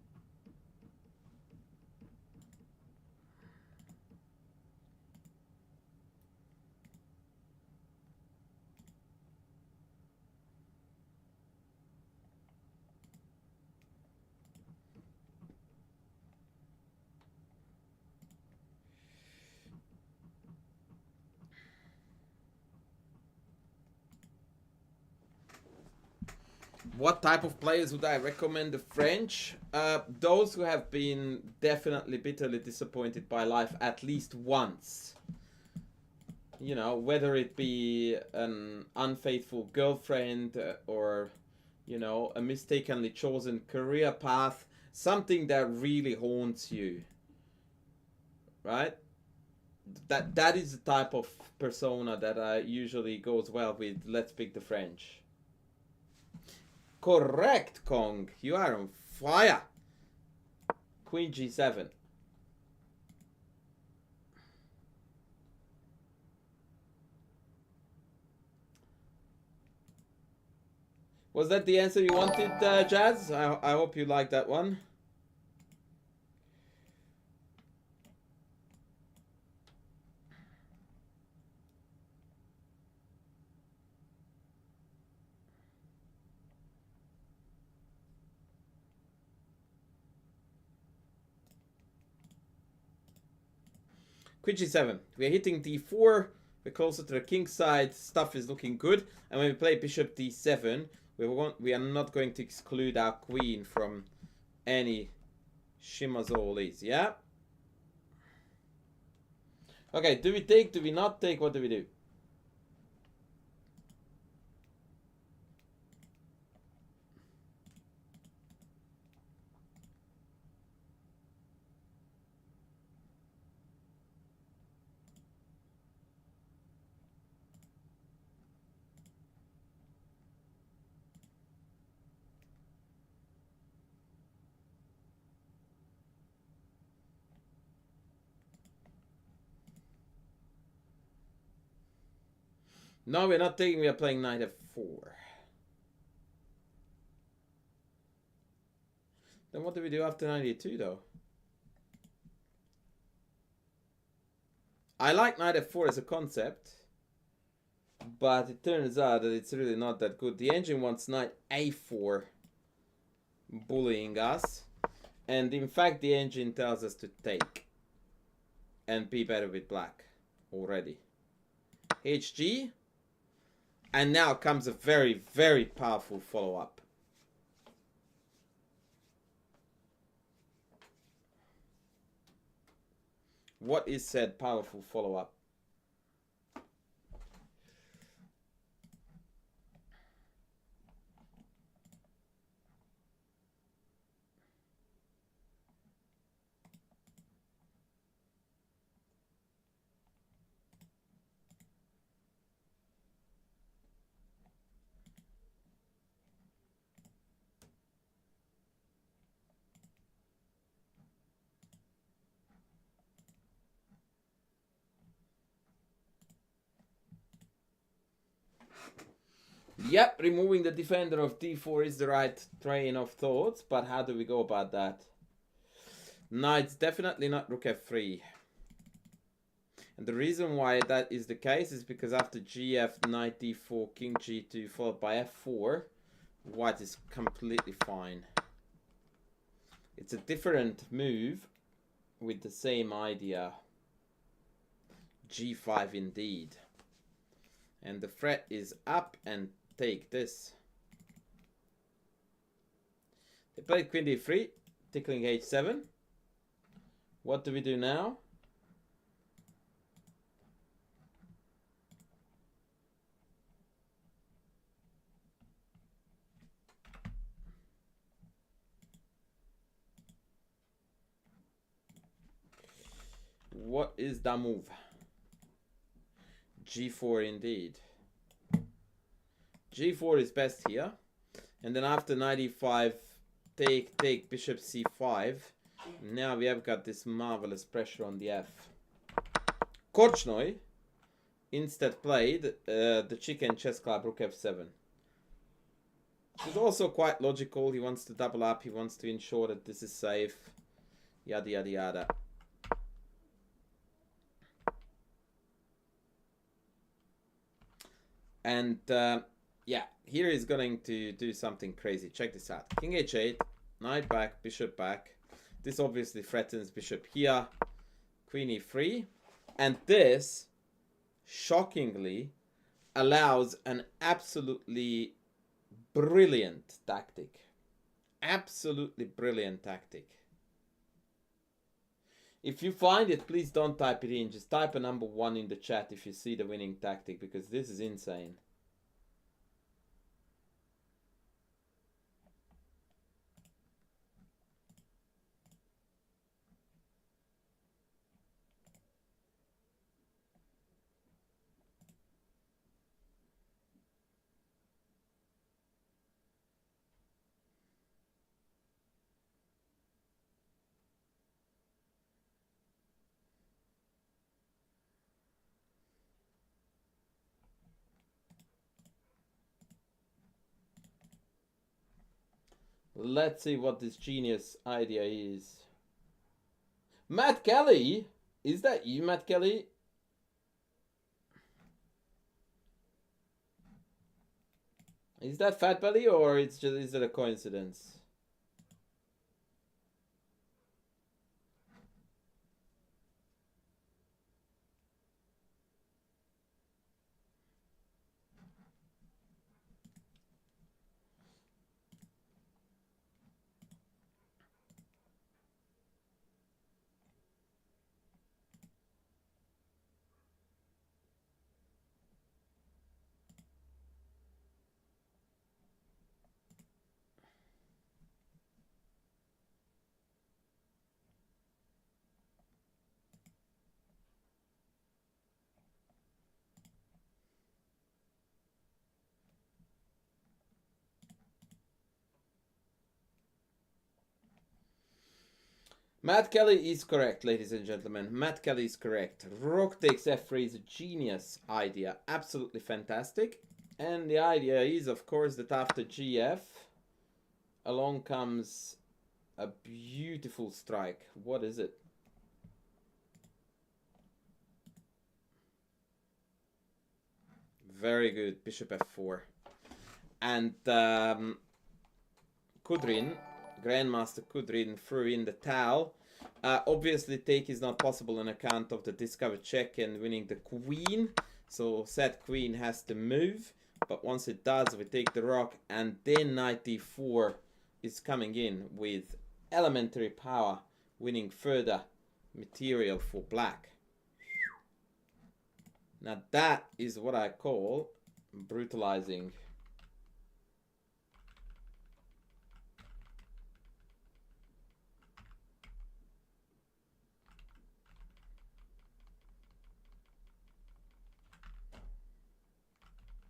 Speaker 1: What type of players would I recommend the French? Those who have been definitely bitterly disappointed by life at least once. You know, whether it be an unfaithful girlfriend or, you know, a mistakenly chosen career path. Something that really haunts you. Right? That is the type of persona that usually goes well with Let's Pick the French. Correct, Kong. You are on fire. Queen g7. Was that the answer you wanted, Jazz? I hope you like that one. Queen g7. We're hitting d4. We're closer to the king side. Stuff is looking good. And when we play bishop d7, we are not going to exclude our queen from any shimazolis. Yeah? Okay, do we take? Do we not take? What do we do? No, we're not taking. We are playing knight f4. Then what do we do after knight e2, though? I like knight f4 as a concept, but it turns out that it's really not that good. The engine wants knight a4, bullying us, and in fact the engine tells us to take and be better with black already. HG, and now comes a very, very powerful follow-up. What is said powerful follow-up? Yep, removing the defender of d4 is the right train of thoughts, but how do we go about that? No, it's definitely not rook f3. And the reason why that is the case is because after gf, knight d4, king g2, followed by f4, white is completely fine. It's a different move with the same idea. g5 indeed. And the threat is up and take this. They played queen d3, tickling h7. What do we do now? What is the move? g4 indeed. g4 is best here. And then after knight e5, take bishop c5. Now we have got this marvelous pressure on the f. Korchnoi instead played the chicken chess club rook f7. It's also quite logical. He wants to double up. He wants to ensure that this is safe. Yada yada yada. And yeah, here he's going to do something crazy. Check this out. King h8, knight back, bishop back. This obviously threatens bishop here. Queen e3. And this, shockingly, allows an absolutely brilliant tactic. Absolutely brilliant tactic. If you find it, please don't type it in. Just type a number 1 in the chat if you see the winning tactic, because this is insane. Let's see what this genius idea is. Matt Kelly? Is that you, Matt Kelly? Is that Fat Belly, or is it a coincidence? Matt Kelly is correct, ladies and gentlemen. Matt Kelly is correct. Rook takes f3 is a genius idea. Absolutely fantastic. And the idea is, of course, that after gf, along comes a beautiful strike. What is it? Very good. Bishop f4. And Kudrin, Grandmaster Kudrin, threw in the towel. Obviously, take is not possible on account of the discovered check and winning the queen. So said queen has to move. But once it does, we take the rook. And then knight d4 is coming in with elementary power, winning further material for black. Now that is what I call brutalizing.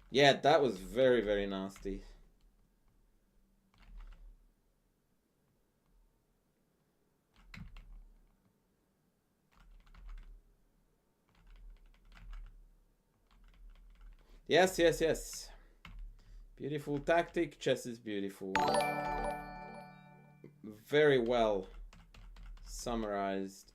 Speaker 1: Yeah, that was very, very nasty. Yes, yes, yes. Beautiful tactic. Chess is beautiful. Very well summarized.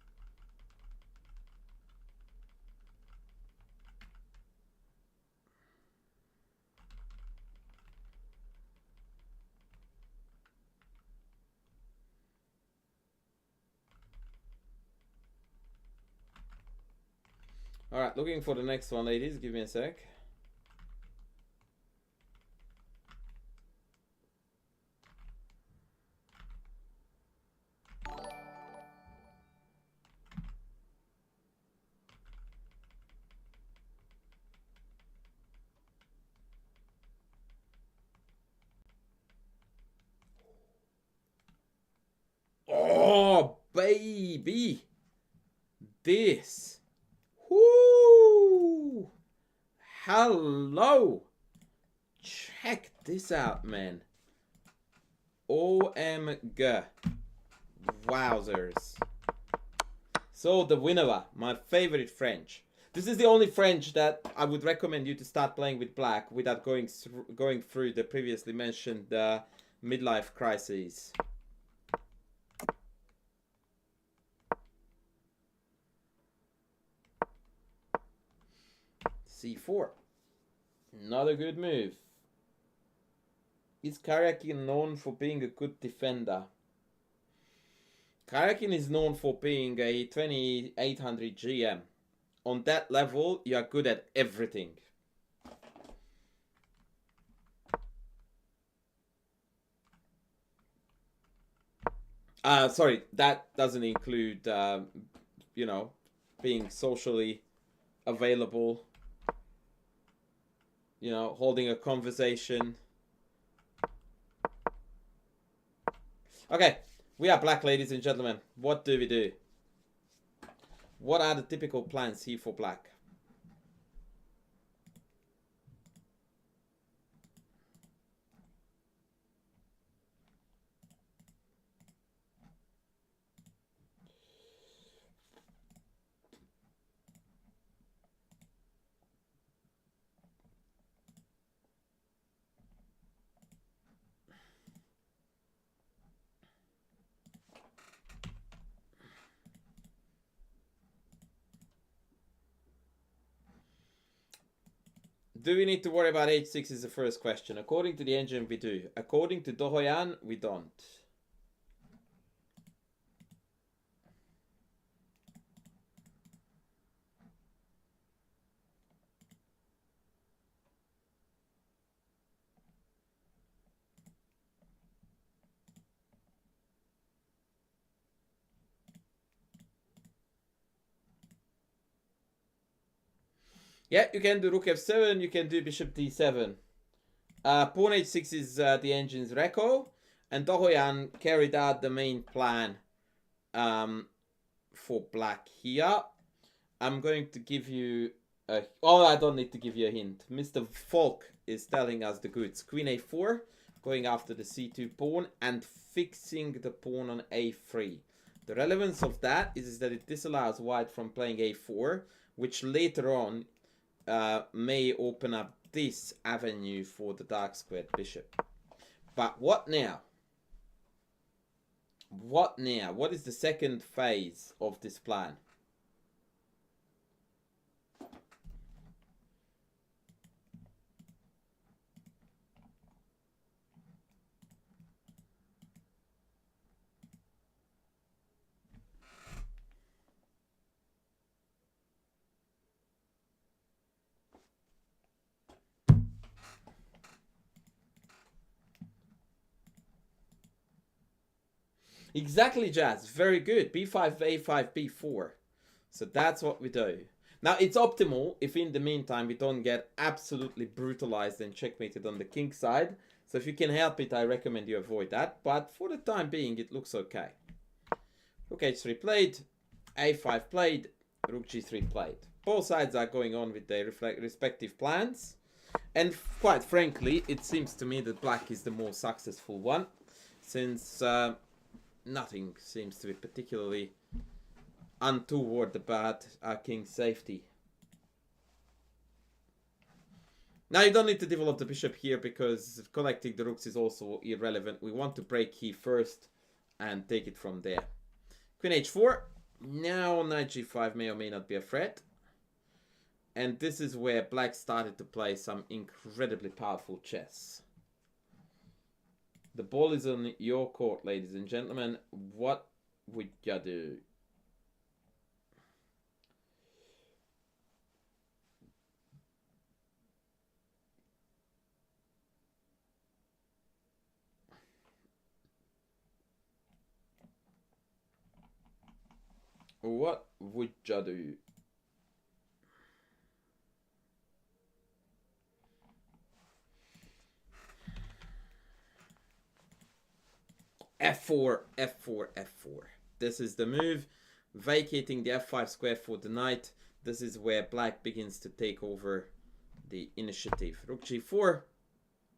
Speaker 1: Alright, looking for the next one, ladies. Give me a sec. Oh, baby. This. Whoo! Hello! Check this out, man. OMG. Wowzers. So, the winner, my favorite French. This is the only French that I would recommend you to start playing with black without going through the previously mentioned midlife crises. C4. Not a good move. Is Karyakin known for being a good defender? Karyakin is known for being a 2800 GM. On that level, you are good at everything. Sorry, that doesn't include, you know, being socially available. You know, holding a conversation. Okay, we are black, ladies and gentlemen. What do we do? What are the typical plans here for black? Do we need to worry about h6 is the first question. According to the engine, we do. According to Dohoyan, we don't. Yeah, you can do rook f7, you can do bishop d7. Pawn h6 is the engine's reco, and Dohoyan carried out the main plan for black here. I'm going to give you a... Oh, I don't need to give you a hint. Mr. Falk is telling us the goods. Queen a4, going after the c2 pawn, and fixing the pawn on a3. The relevance of that is that it disallows white from playing a4, which later on may open up this avenue for the dark squared bishop. But what now? What now? What is the second phase of this plan? Exactly, Jazz. Very good. b5, a5, b4. So that's what we do. Now, it's optimal if in the meantime we don't get absolutely brutalized and checkmated on the king side. So if you can help it, I recommend you avoid that. But for the time being, it looks okay. Rook h3 played, a5 played, rook g3 played. Both sides are going on with their respective plans. And quite frankly, it seems to me that black is the more successful one, since nothing seems to be particularly untoward about our king's safety. Now you don't need to develop the bishop here because collecting the rooks is also irrelevant. We want to break here first and take it from there. Queen h4. Now knight g5 may or may not be a threat. And this is where black started to play some incredibly powerful chess. The ball is on your court, ladies and gentlemen. What would you do? What would you do? f4, f4, f4. This is the move. Vacating the f5 square for the knight. This is where black begins to take over the initiative. Rook g4,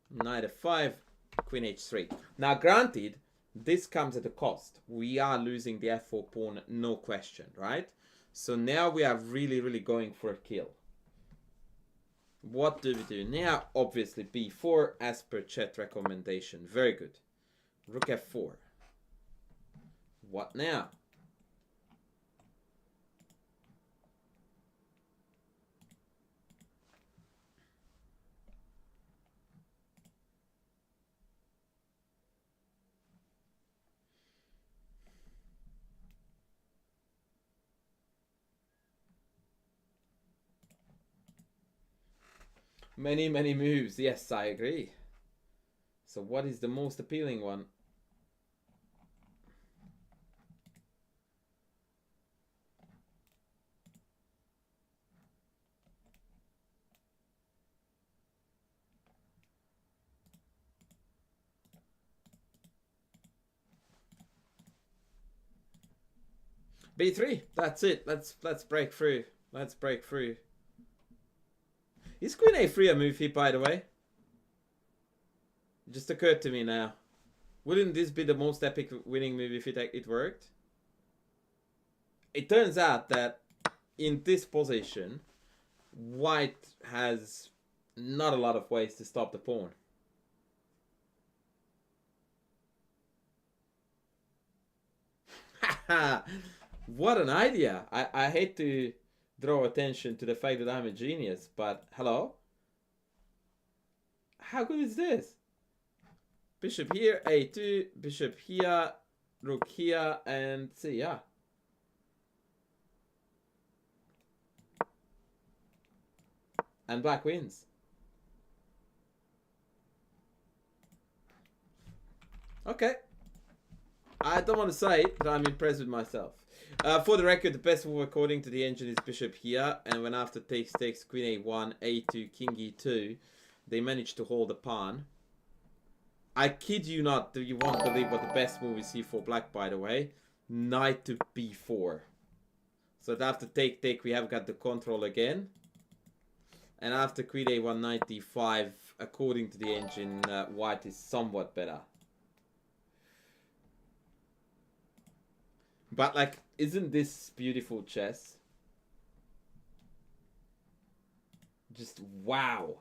Speaker 1: knight f5, queen h3. Now granted, this comes at a cost. We are losing the f4 pawn, no question, right? So now we are really going for a kill. What do we do now? Obviously b4 as per chat recommendation. Very good. Rook f4. What now? Many moves. Yes, I agree. So what is the most appealing one? b3. That's it. Let's break through. Let's break through. Is queen a3 a move here, by the way? It just occurred to me now. Wouldn't this be the most epic winning move if it worked? It turns out that in this position, white has not a lot of ways to stop the pawn. What an idea. I hate to draw attention to the fact that I'm a genius, but hello? How good is this? Bishop here, a2, bishop here, rook here, and see, yeah. And black wins. Okay. I don't want to say it, but I'm impressed with myself. For the record, the best move according to the engine is bishop here, and when after takes queen a1, a2, king e2, they managed to hold the pawn. I kid you not, you won't believe what the best move is here for black, by the way. Knight to b4. So after take, we have got the control again. And after queen a1, knight d5, according to the engine, white is somewhat better. But like, isn't this beautiful chess? Just wow.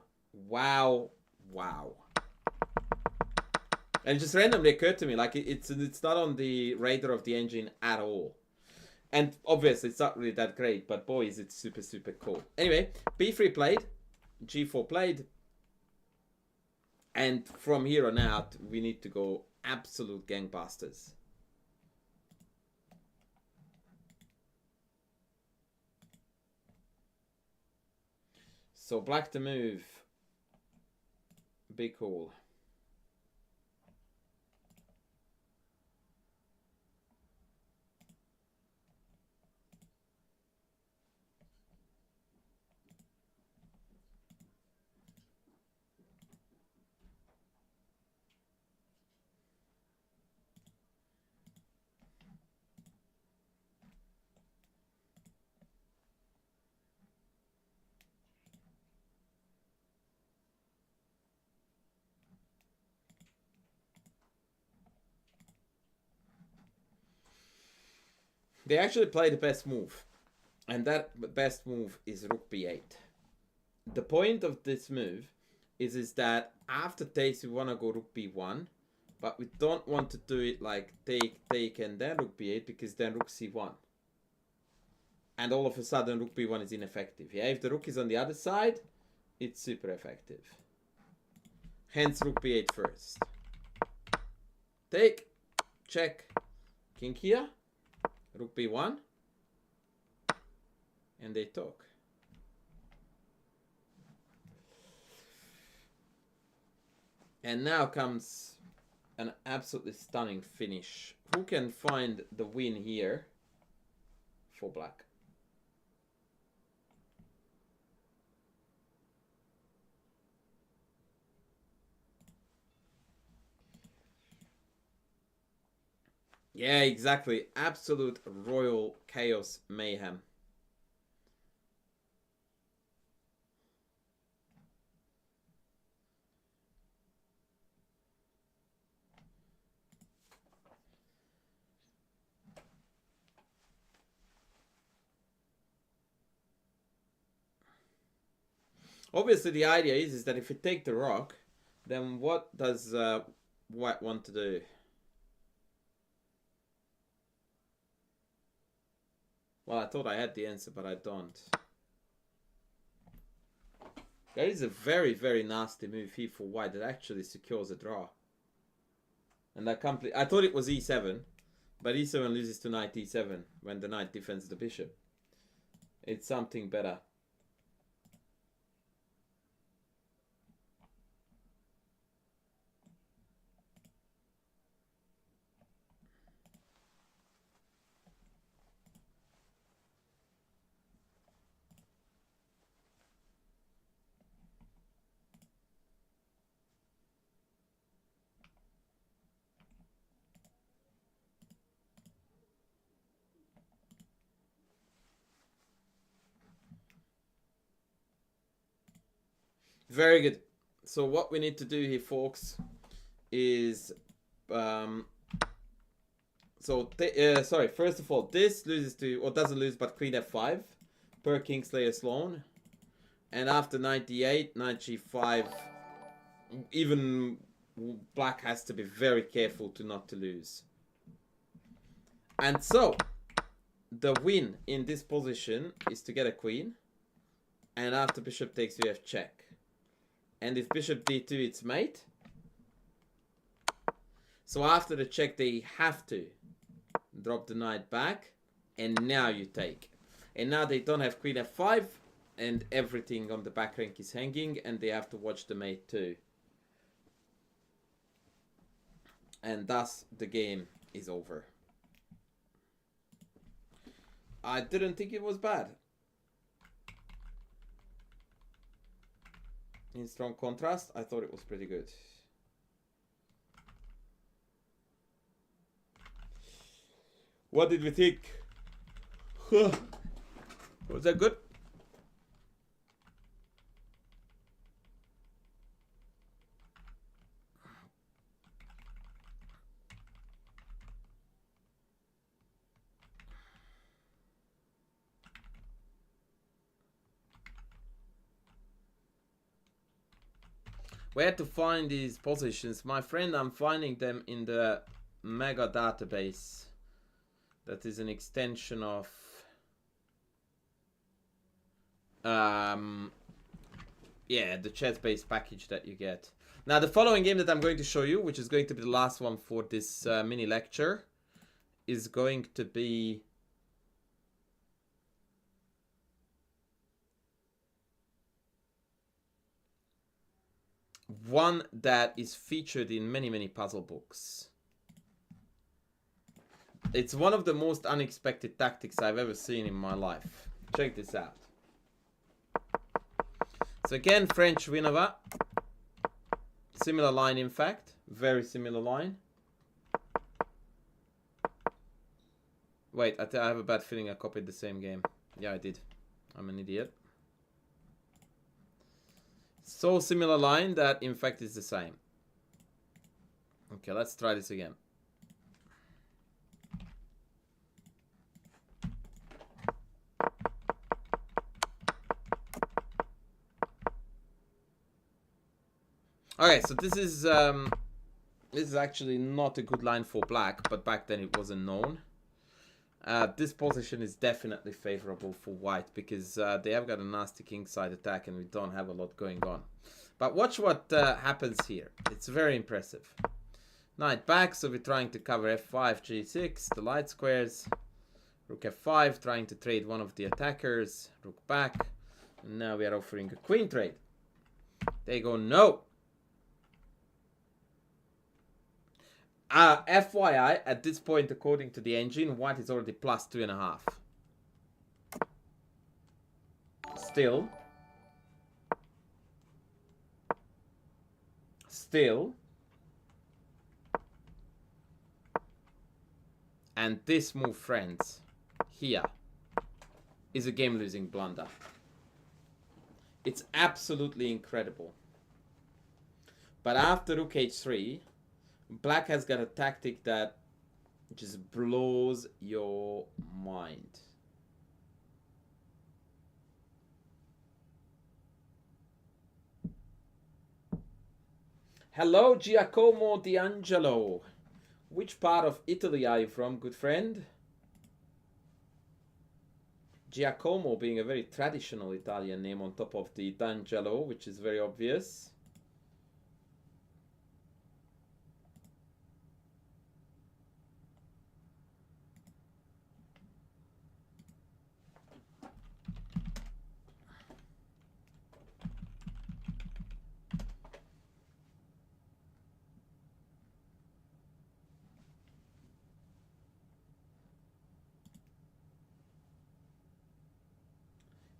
Speaker 1: Wow. Wow. And it just randomly occurred to me, like it's not on the radar of the engine at all. And obviously it's not really that great, but boy is it super cool. Anyway, b3 played, g4 played. And from here on out, we need to go absolute gangbusters. So black to move. Big call. They actually play the best move. And that best move is rook b8. The point of this move is that after takes we want to go rook b1, but we don't want to do it like take and then rook b8, because then rook c1. And all of a sudden rook b1 is ineffective. Yeah, if the rook is on the other side, it's super effective. Hence rook b8 first. Take, check, king here, rook b1, and they talk. And now comes an absolutely stunning finish. Who can find the win here for black? Yeah, exactly. Absolute royal chaos mayhem. Obviously, the idea is that if you take the rock, then what does white want to do? Well, I thought I had the answer, but I don't. There is a very, very nasty move here for white that actually secures a draw. And I thought it was e7, but e7 loses to knight e7 when the knight defends the bishop. It's something better. Very good. So what we need to do here, folks, is sorry, first of all, this loses to, or doesn't lose, but queen f5 per Kingslayer Sloan. And after knight d8, knight g5, even black has to be very careful to not to lose. And so, the win in this position is to get a queen. And after bishop takes, we have check. And if bishop d2, it's mate. So after the check, they have to drop the knight back. And now you take. And now they don't have queen f5. And everything on the back rank is hanging. And they have to watch the mate too. And thus the game is over. I didn't think it was bad. In strong contrast, I thought it was pretty good. What did we think? Was that good? Where to find these positions? My friend, I'm finding them in the Mega database. That is an extension of yeah, the chat-based package that you get. Now, the following game that I'm going to show you, which is going to be the last one for this mini lecture, is going to be one that is featured in many, many puzzle books. It's one of the most unexpected tactics I've ever seen in my life. Check this out. So again, French Winova. Similar line, in fact. Very similar line. Wait, I have a bad feeling I copied the same game. Yeah, I did. I'm an idiot. So similar line that, in fact, is the same. Okay, let's try this again. Okay, so this is actually not a good line for black, but back then it wasn't known. This position is definitely favorable for white because they have got a nasty kingside attack and we don't have a lot going on. But watch what happens here. It's very impressive. Knight back, so we're trying to cover f5, g6, the light squares. Rook f5, trying to trade one of the attackers. Rook back. And now we are offering a queen trade. They go, no. FYI, at this point, according to the engine, white is already plus 2.5. Still. And this move, friends, here, is a game-losing blunder. It's absolutely incredible. But after rook h3, black has got a tactic that just blows your mind. Hello, Giacomo D'Angelo. Which part of Italy are you from, good friend? Giacomo being a very traditional Italian name on top of the D'Angelo, which is very obvious.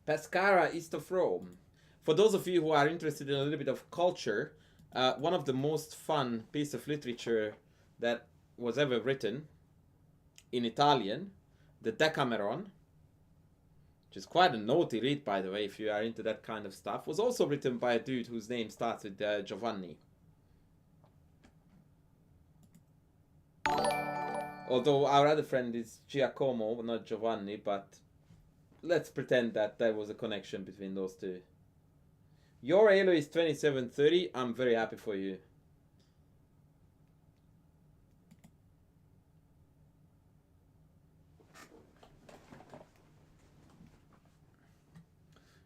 Speaker 1: Pescara, east of Rome. For those of you who are interested in a little bit of culture, one of the most fun piece of literature that was ever written in Italian, the Decameron, which is quite a naughty read, by the way, if you are into that kind of stuff, was also written by a dude whose name starts with Giovanni. Although our other friend is Giacomo, not Giovanni, but let's pretend that there was a connection between those two. Your elo is 2730. I'm very happy for you.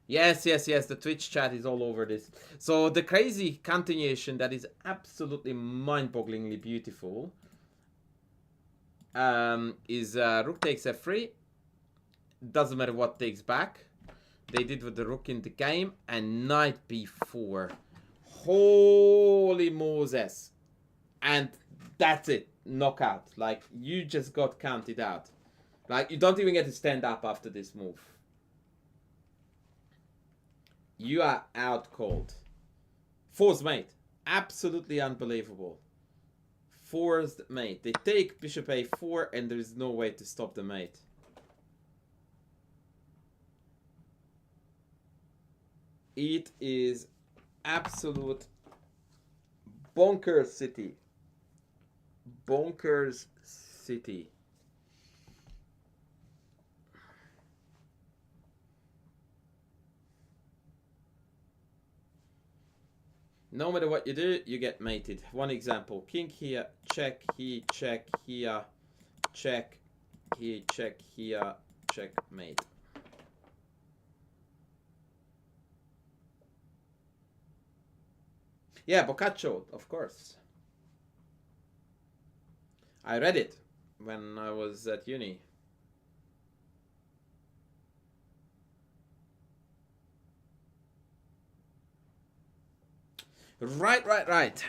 Speaker 1: Yes, the Twitch chat is all over this. So the crazy continuation that is absolutely mind-bogglingly beautiful is rook takes f3. Doesn't matter what takes back. They did with the rook in the game. And knight b4. Holy Moses. And that's it. Knockout. Like, you just got counted out. Like, you don't even get to stand up after this move. You are out cold. Forced mate. Absolutely unbelievable. Forced mate. They take bishop a4 and there is no way to stop the mate. It is absolute bonkers city. Bonkers city. No matter what you do, you get mated. One example. King here, check, he check, here, check, he check, here, checkmate. Yeah, Boccaccio, of course. I read it when I was at uni. Right.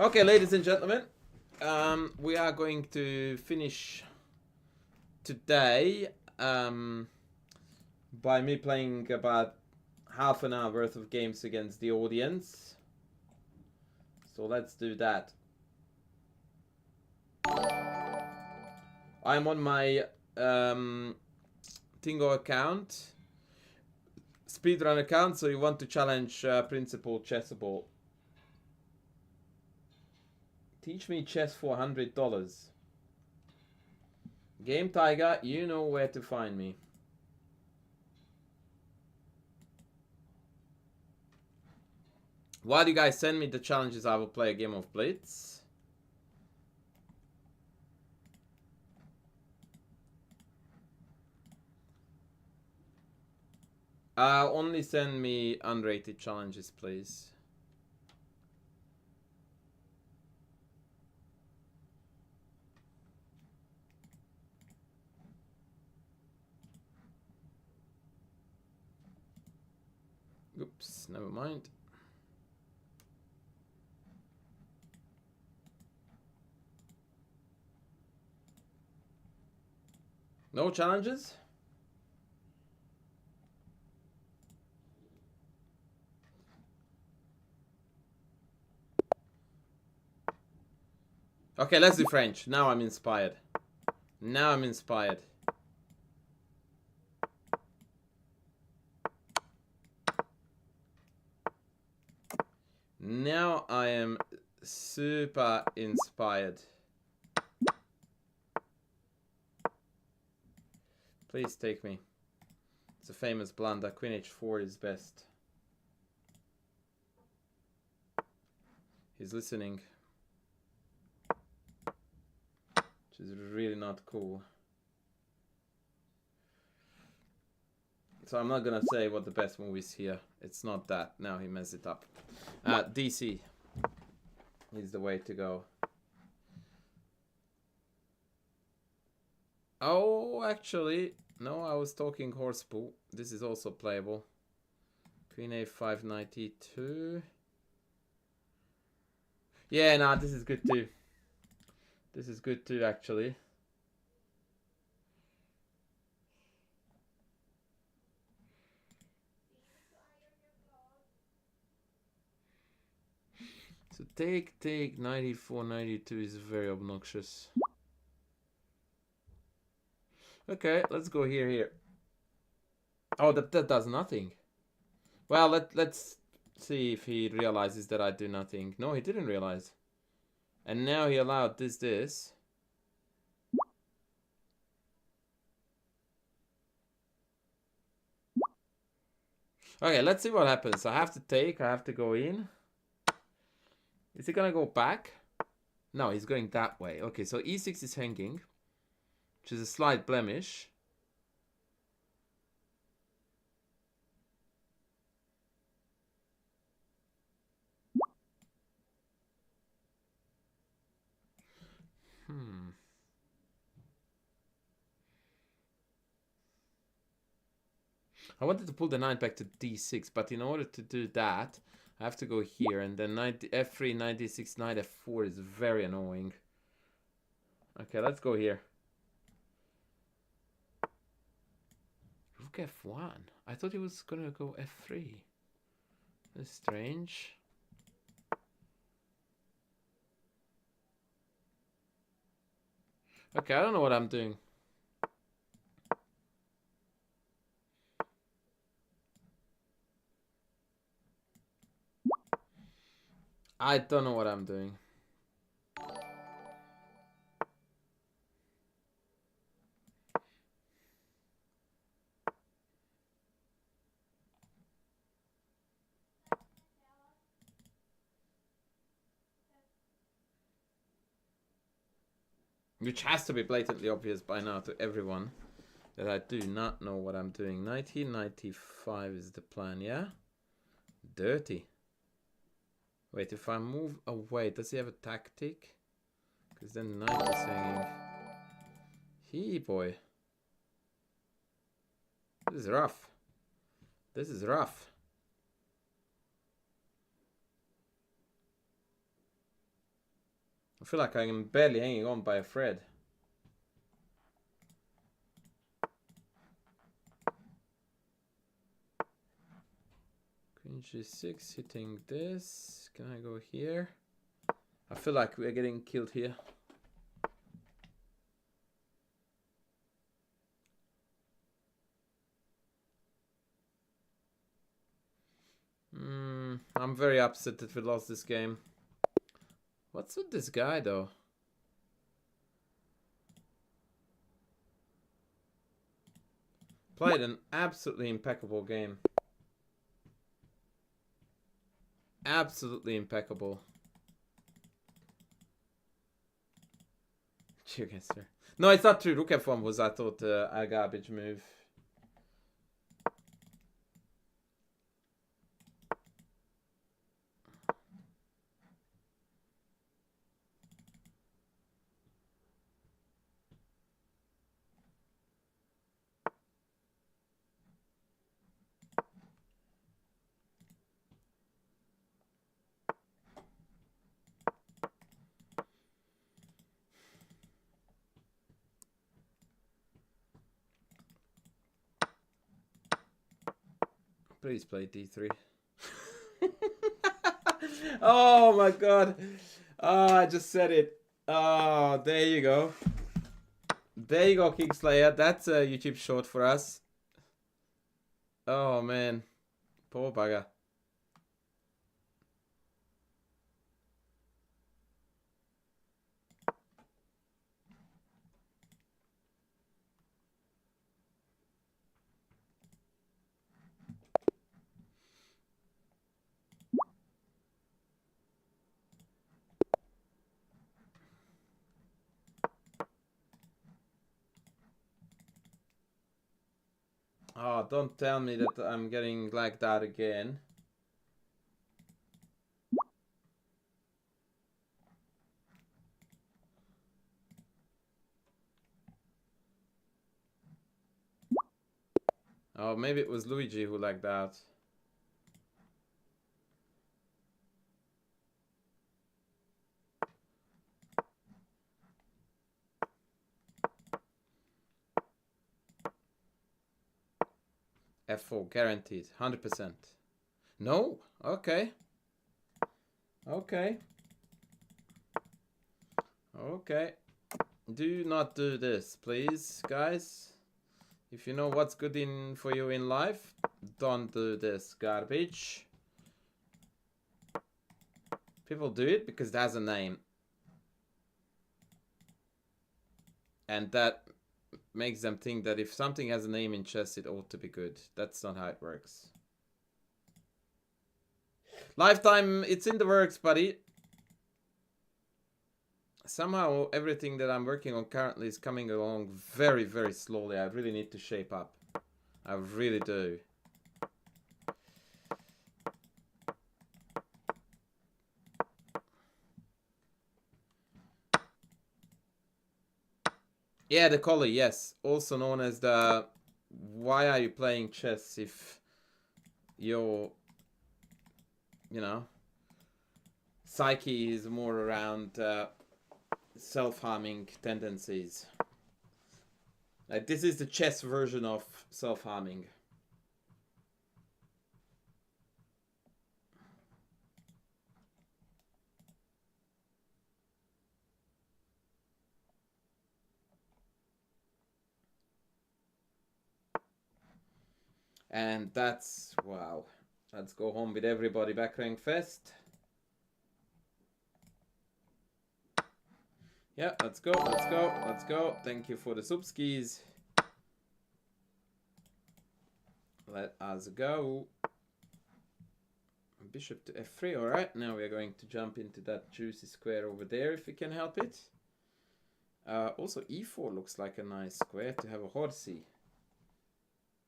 Speaker 1: Okay, ladies and gentlemen, we are going to finish today by me playing about half an hour worth of games against the audience. So let's do that. I'm on my Tingo account, Speedrun account, so you want to challenge Principal Chessable. Teach me chess for $100. Game Tiger, you know where to find me. While you guys send me the challenges, I will play a game of Blitz. Only send me unrated challenges, please. Oops, never mind. No challenges? Okay, let's do French. Now I'm inspired. Now I'm inspired. Now I am super inspired. Please take me. It's a famous blunder. Queen h4 is best. He's listening. Which is really not cool. So I'm not gonna say what the best move is here. It's not that. Now he messed it up. DC is the way to go. Oh, actually, no, I was talking horse pool. This is also playable. Queen a5, knight e2. Yeah, nah, this is good too. This is good too, actually. So take, 94, 92 is very obnoxious. Okay, let's go here. Oh, that does nothing. Well, let's see if he realizes that I do nothing. No, he didn't realize. And now he allowed this. Okay, let's see what happens. I have to take, I have to go in. Is he gonna go back? No, he's going that way. Okay, so e6 is hanging, which is a slight blemish. I wanted to pull the knight back to d6, but in order to do that, I have to go here, and then knight f3, knight d6, knight f4 is very annoying. Okay, let's go here. Rook f1. I thought he was gonna go f3. That's strange. Okay, I don't know what I'm doing. I don't know what I'm doing. Which has to be blatantly obvious by now to everyone that I do not know what I'm doing. 1995 is the plan, yeah? Dirty. Wait, if I move away, does he have a tactic? Because then knight is hanging. He boy. This is rough. This is rough. I feel like I'm barely hanging on by a thread. Queen g6 hitting this. Can I go here? I feel like we're getting killed here. I'm very upset that we lost this game. What's with this guy though? Played an absolutely impeccable game. Absolutely impeccable. You guys, sir. No, it's not true. Rook f1 was, I thought, a garbage move. Please play d3. Oh my god. Oh, I just said it. Oh, there you go. There you go, Kingslayer. That's a YouTube short for us. Oh man. Poor bugger. Oh, don't tell me that I'm getting like that again. Oh, maybe it was Luigi who lagged out. F4, guaranteed. 100%. No? Okay. Okay. Okay. Do not do this, please, guys. If you know what's good for you in life, don't do this garbage. People do it because it has a name. And that makes them think that if something has a name in chess, it ought to be good. That's not how it works. Lifetime, it's in the works, buddy. Somehow everything that I'm working on currently is coming along very, very slowly. I really need to shape up. I really do. Yeah, the collie, yes. Also known as the why are you playing chess if your, you know, psyche is more around self-harming tendencies. Like, this is the chess version of self-harming. And that's, wow. Let's go home with everybody back rank fest. Yeah, let's go, let's go, let's go. Thank you for the subskis. Let us go. Bishop to f3. Alright, now we are going to jump into that juicy square over there if we can help it. Also, e4 looks like a nice square to have a horsey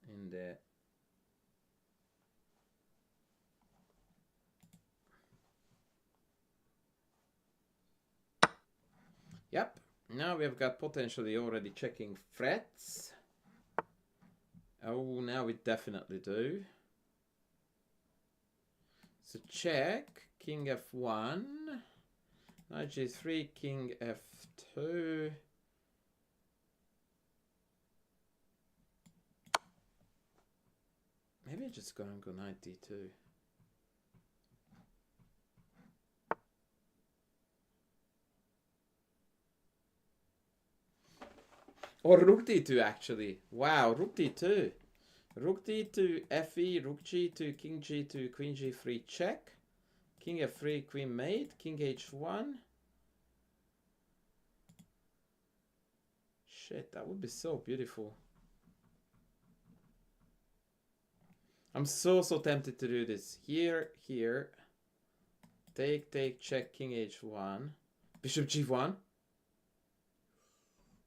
Speaker 1: in there. Yep, now we've got potentially already checking threats. Oh, now we definitely do. So check, king f1, knight g3, king f2. Maybe I'm just gonna go knight d2. Or rook d2 actually. Wow, rook d2. Rook d2, fe, rook g2, king g2, queen g3, check. King f3, queen mate, king h1. Shit, that would be so beautiful. I'm so tempted to do this. Here, here. Take, check, king h1. Bishop g1.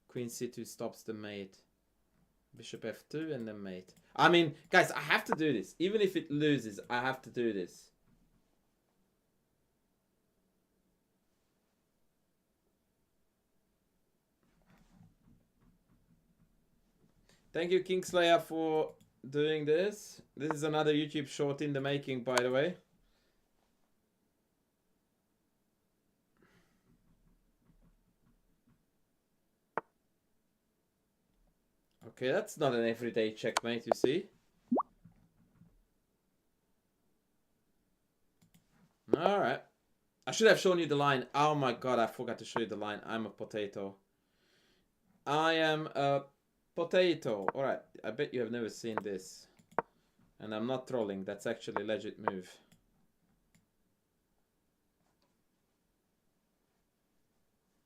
Speaker 1: Queen c2 stops the mate. Bishop f2 and then mate. I mean, guys, I have to do this. Even if it loses, I have to do this. Thank you, Kingslayer, for doing this. This is another YouTube short in the making, by the way. Okay, that's not an everyday checkmate, you see. Alright. I should have shown you the line. Oh my god, I forgot to show you the line. I'm a potato. I am a potato. Alright, I bet you have never seen this. And I'm not trolling, that's actually a legit move.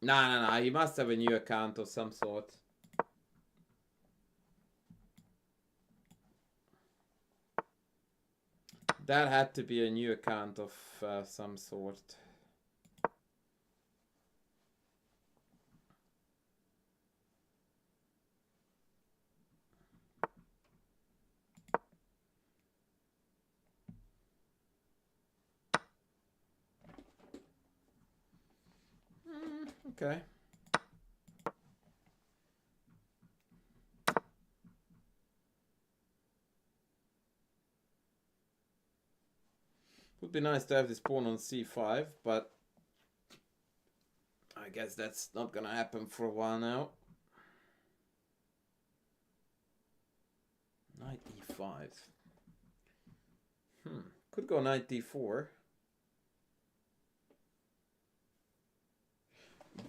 Speaker 1: Nah, he must have a new account of some sort. That had to be a new account of some sort. Okay. Would be nice to have this pawn on c5, but I guess that's not gonna happen for a while now. Knight e5. Could go knight d4.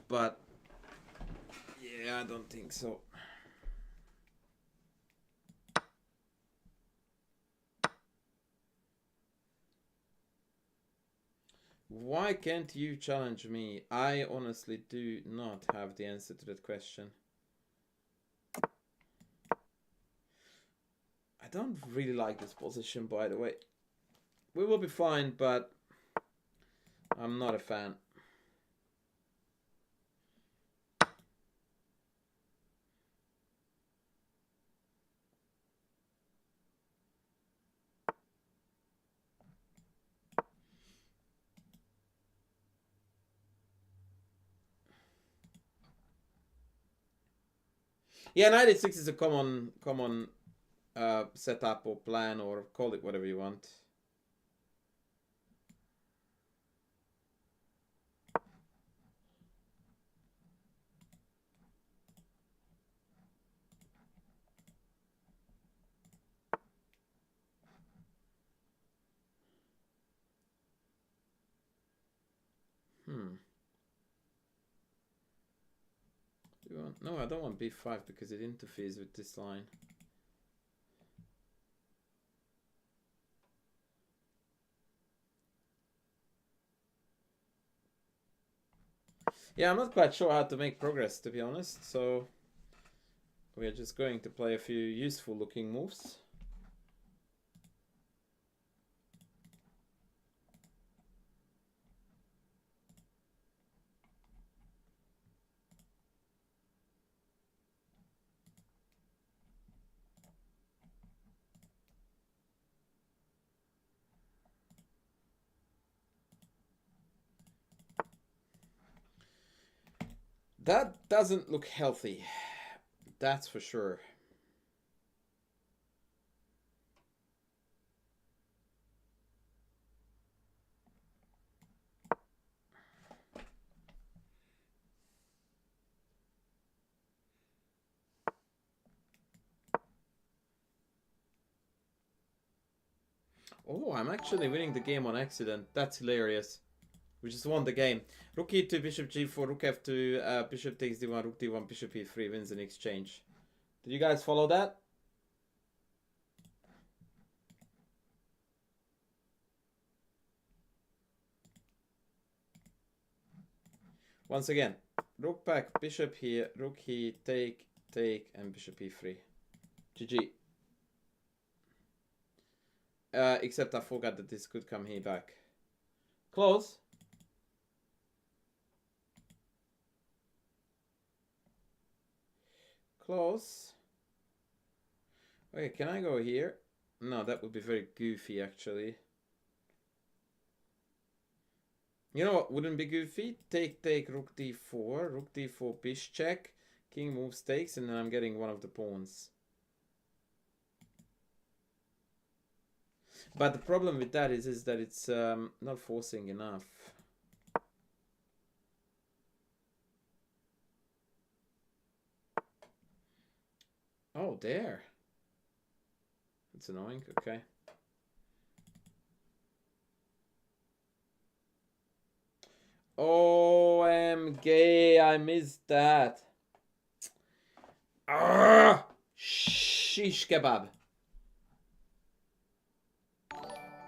Speaker 1: But yeah, I don't think so. Why can't you challenge me? I honestly do not have the answer to that question. I don't really like this position, by the way. We will be fine, but I'm not a fan. Yeah, knight e6 is a common setup or plan, or call it whatever you want. No, I don't want b5 because it interferes with this line. Yeah, I'm not quite sure how to make progress, to be honest, so we're just going to play a few useful looking moves. That doesn't look healthy, that's for sure. Oh, I'm actually winning the game on accident. That's hilarious. We just won the game. Rook e2, bishop g4, rook f2, bishop takes d1, rook d1, bishop e3 wins an exchange. Did you guys follow that? Once again, rook back, bishop here, rook here, take, and bishop e3. GG. Except I forgot that this could come here back. Close. Close. Okay, can I go here? No, that would be very goofy, actually. You know what wouldn't be goofy? Take, rook d4, rook d4, bish check, king moves takes, and then I'm getting one of the pawns. But the problem with that is that it's not forcing enough. Oh, there. That's annoying. Okay. OMG, I missed that. Ah, shish kebab.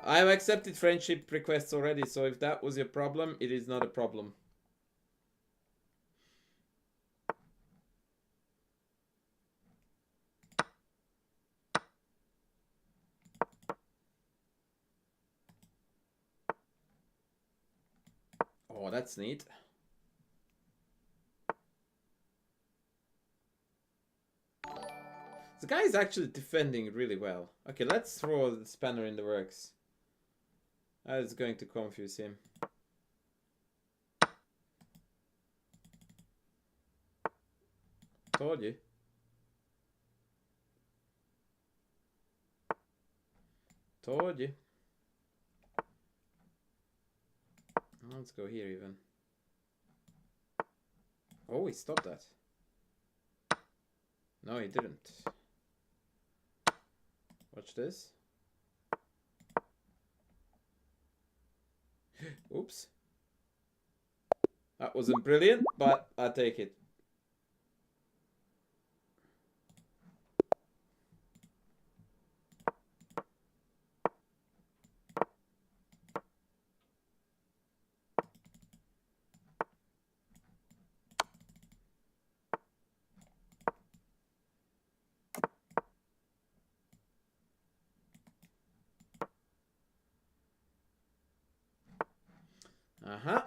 Speaker 1: I've accepted friendship requests already, so if that was your problem, it is not a problem. Oh, that's neat. The guy is actually defending really well. Okay, let's throw the spanner in the works. That is going to confuse him. Told you. Told you. Let's go here even. Oh, he stopped that. No, he didn't. Watch this. Oops. That wasn't brilliant, but I take it.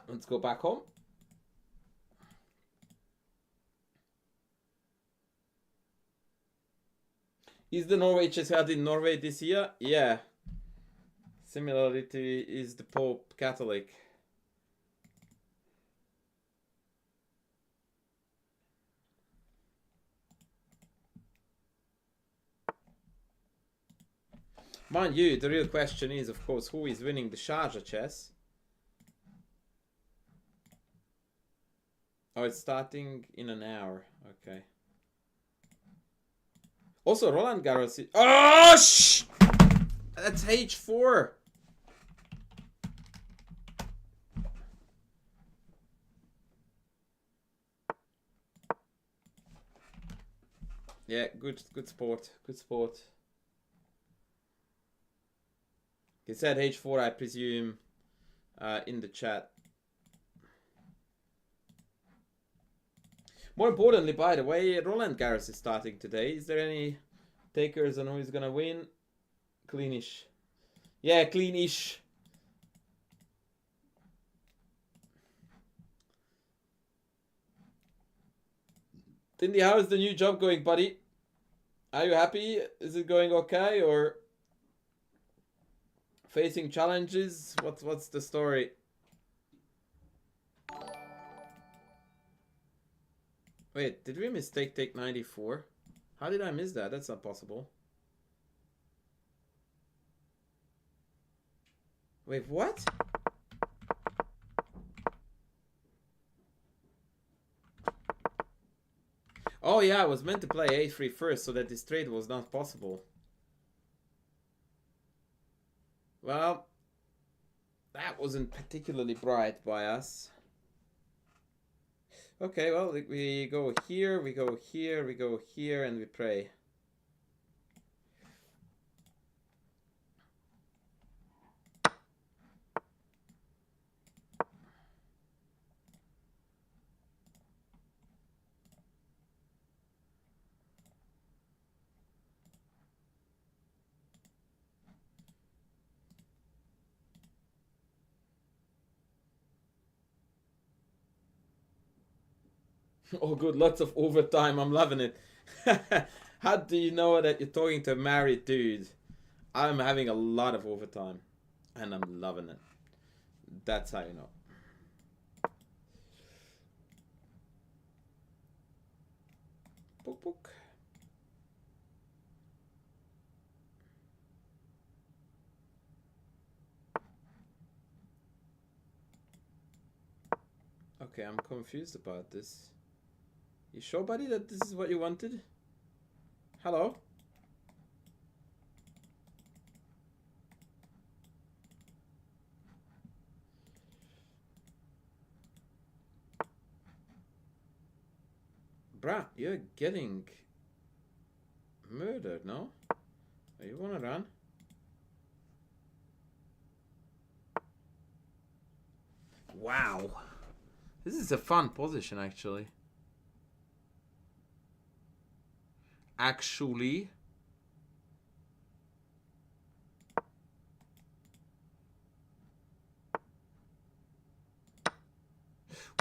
Speaker 1: Let's go back home. Is the Norway chess held in Norway this year? Yeah. Similarly to is the Pope Catholic. Mind you, the real question is, of course, who is winning the Sharjah chess? Oh, it's starting in an hour. Okay. Also, Roland Garros. Oh, shh! That's H4. Yeah, good sport. Good sport. He said H4, I presume, in the chat. More importantly, by the way, Roland Garros is starting today. Is there any takers on who is gonna win? Cleanish. Yeah, cleanish. Tindy, how is the new job going, buddy? Are you happy? Is it going okay, or facing challenges? What's the story? Wait, did we mistake take 94? How did I miss that? That's not possible. Wait, what? Oh yeah, I was meant to play a3 first so that this trade was not possible. Well, that wasn't particularly bright by us. Okay, well, we go here, we go here, we go here, and we pray. Oh, good. Lots of overtime. I'm loving it. How do you know that you're talking to a married dude? I'm having a lot of overtime. And I'm loving it. That's how you know. Book, book. Okay, I'm confused about this. You sure, buddy, that this is what you wanted? Hello? Bruh, you're getting murdered, no? You wanna run? Wow. This is a fun position, actually. Actually.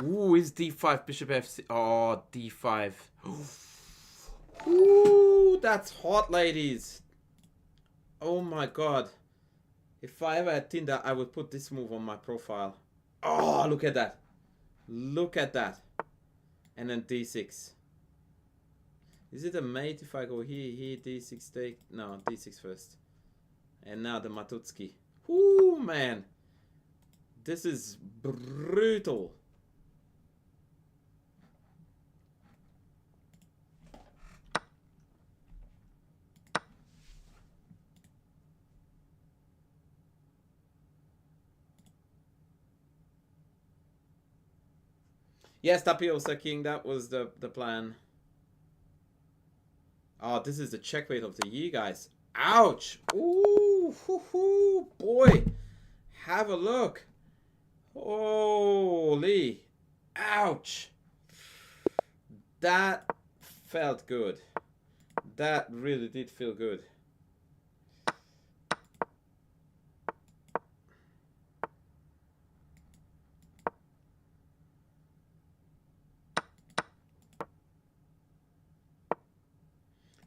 Speaker 1: Ooh, is d5, bishop f6. Oh, d5. Ooh, that's hot, ladies. Oh my god. If I ever had Tinder, I would put this move on my profile. Oh, look at that. Look at that. And then d6. Is it a mate if I go here, d6 take? No, d6 first. And now the Matutski. Ooh, man. This is brutal. Yes, Tapiosa King, that was the plan. Oh, this is the check weight of the year, guys. Ouch! Ooh, hoo, hoo, boy. Have a look. Holy. Ouch. That felt good. That really did feel good.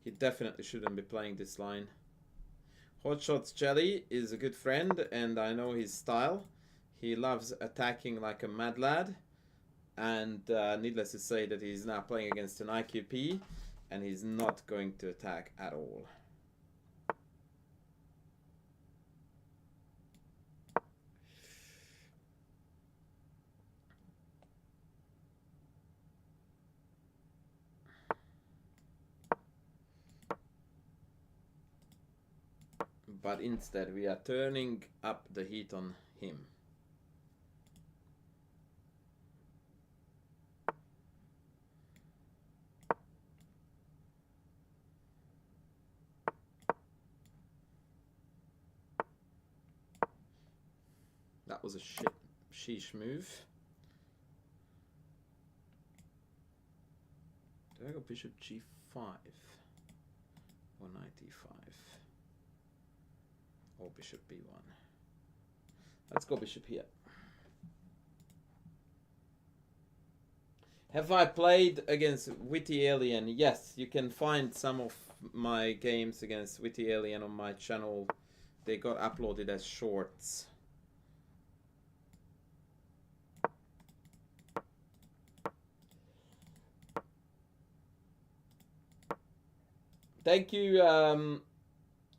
Speaker 1: He definitely shouldn't be playing this line. Hotshots Jelly is a good friend, and I know his style. He loves attacking like a mad lad. And needless to say that he's now playing against an IQP, and he's not going to attack at all. But instead we are turning up the heat on him. That was a sheesh move. Do I go bishop g5 or knight e5 or bishop b1? Let's go bishop here. Have I played against Witty Alien? Yes, you can find some of my games against Witty Alien on my channel. They got uploaded as shorts. Thank you,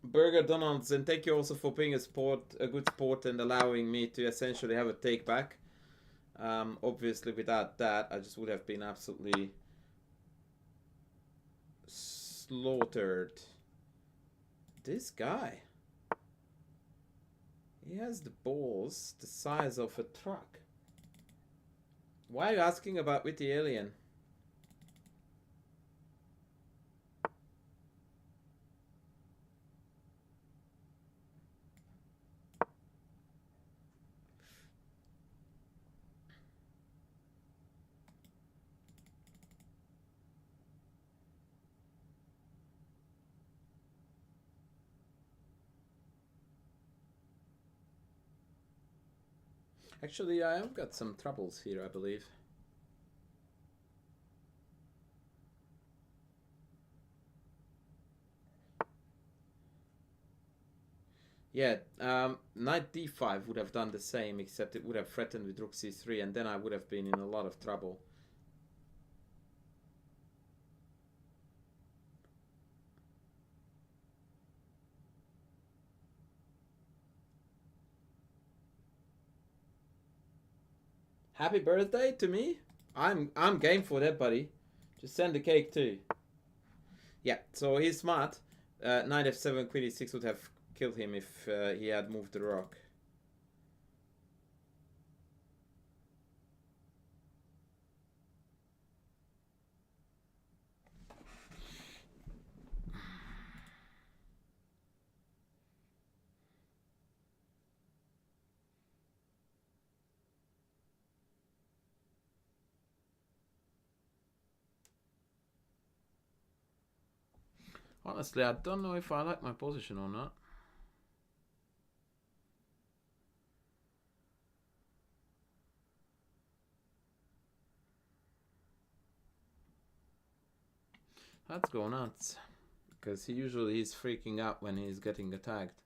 Speaker 1: Burger Donalds, and thank you also for being a good sport and allowing me to essentially have a take back. Obviously, without that, I just would have been absolutely slaughtered. This guy, he has the balls the size of a truck. Why are you asking about Witty Alien? Actually, I have got some troubles here, I believe. Yeah, knight d5 would have done the same, except it would have threatened with rook c3, and then I would have been in a lot of trouble. Happy birthday to me. I'm game for that, buddy. Just send the cake too. Yeah, so he's smart. Knight f7, queen e6 would have killed him if he had moved the rook. Honestly, I don't know if I like my position or not. Let's go nuts. Because he usually is freaking out when he's getting attacked.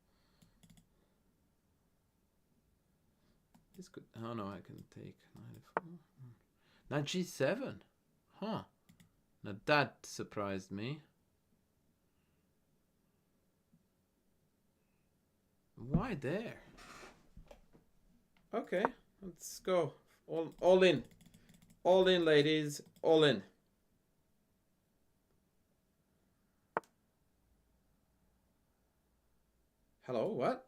Speaker 1: This could... Oh no, I can take knight g7. Huh. Now that surprised me. Why there? Okay, let's go. All in. All in, ladies. All in. Hello, what?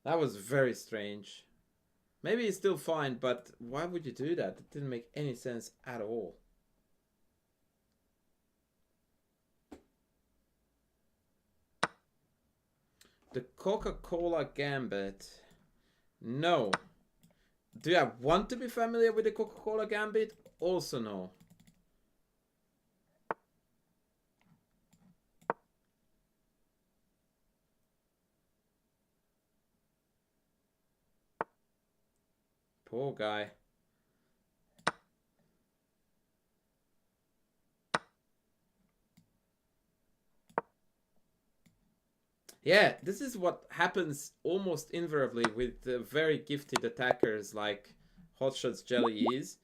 Speaker 1: That was very strange. Maybe it's still fine, but why would you do that? It didn't make any sense at all. The Coca-Cola Gambit. No. Do I want to be familiar with the Coca-Cola Gambit? Also no. Poor guy. Yeah, this is what happens almost invariably with very gifted attackers like Hotshots Jelly is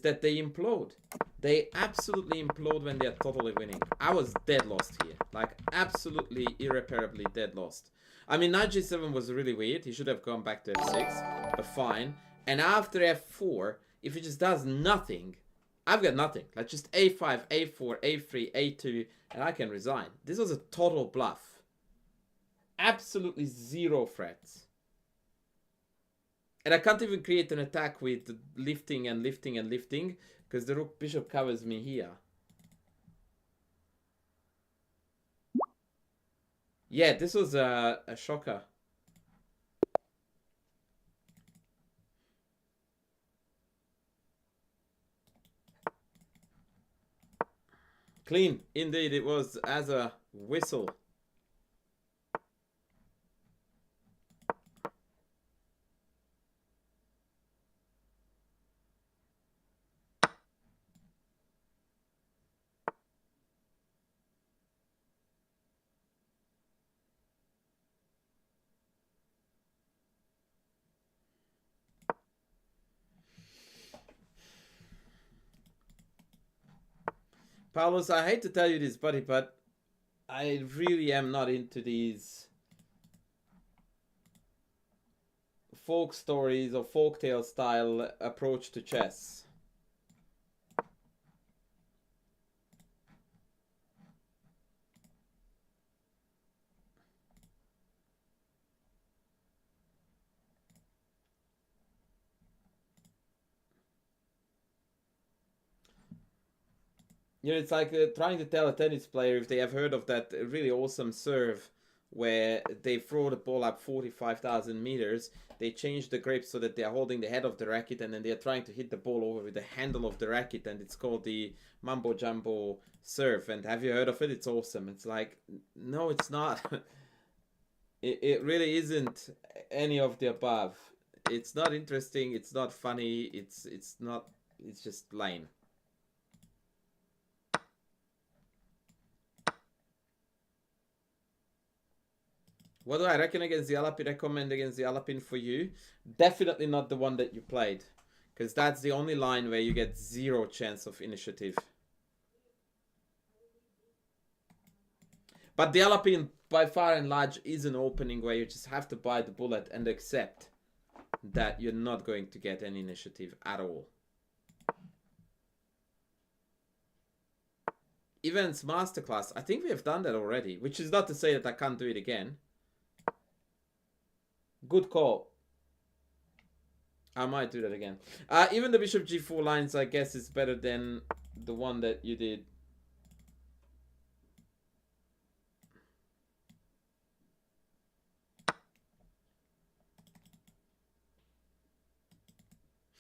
Speaker 1: that they implode. They absolutely implode when they are totally winning. I was dead lost here. Like, absolutely irreparably dead lost. I mean, knight g7 was really weird. He should have gone back to f6, but fine. And after f4, if he just does nothing, I've got nothing. Like, just a5, a4, a3, a2, and I can resign. This was a total bluff. Absolutely zero threats. And I can't even create an attack with lifting and lifting and lifting because the rook bishop covers me here. Yeah, this was a shocker. Clean. Indeed, it was as a whistle. Paulus, I hate to tell you this, buddy, but I really am not into these folk stories or folktale style approach to chess. You know, it's like trying to tell a tennis player if they have heard of that really awesome serve where they throw the ball up 45,000 meters, they change the grip so that they are holding the head of the racket and then they are trying to hit the ball over with the handle of the racket, and it's called the Mambo Jumbo serve. And have you heard of it? It's awesome. It's like, no, it's not. It really isn't any of the above. It's not interesting. It's not funny. It's not. It's just lame. What do I reckon against the Alapin? Recommend against the Alapin for you? Definitely not the one that you played. Because that's the only line where you get 0 chance of initiative. But the Alapin, by far and large, is an opening where you just have to bite the bullet and accept that you're not going to get any initiative at all. Events Masterclass. I think we have done that already, which is not to say that I can't do it again. Good call. I might do that again. Even the Bishop G4 lines, I guess, is better than the one that you did.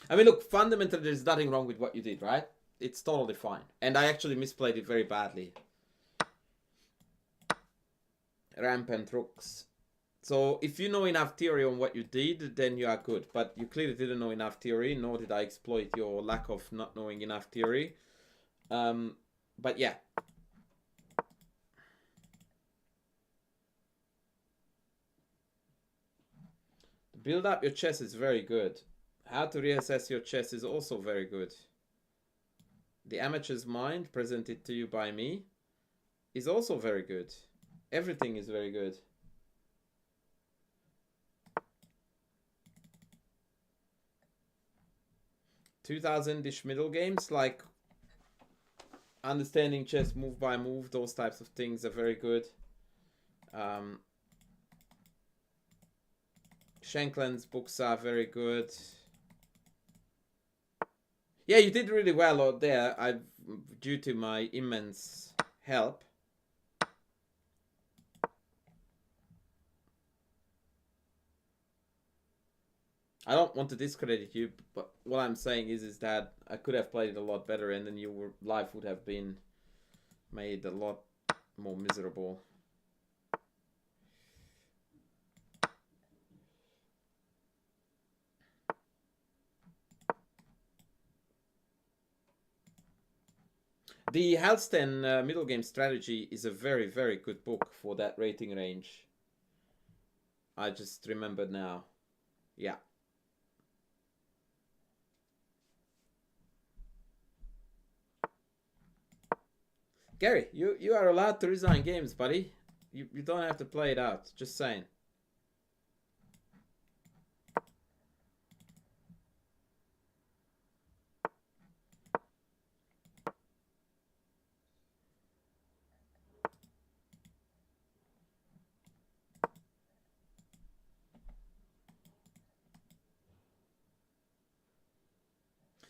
Speaker 1: I mean, look, fundamentally, there's nothing wrong with what you did, right? It's totally fine. And I actually misplayed it very badly. Ramp and rooks. So if you know enough theory on what you did, then you are good. But you clearly didn't know enough theory, nor did I exploit your lack of not knowing enough theory. But yeah. Build up your chess is very good. How to reassess your chess is also very good. The Amateur's Mind, presented to you by me, is also very good. Everything is very good. $2,000-ish middle games, like understanding chess move by move, those types of things are very good. Shankland's books are very good. Yeah, you did really well out there. Due to my immense help. I don't want to discredit you, but what I'm saying is that I could have played it a lot better, and then your life would have been made a lot more miserable. The Halston middle game strategy is a very, very good book for that rating range. I just remembered now. Yeah. Gary, you are allowed to resign games, buddy. You don't have to play it out. Just saying.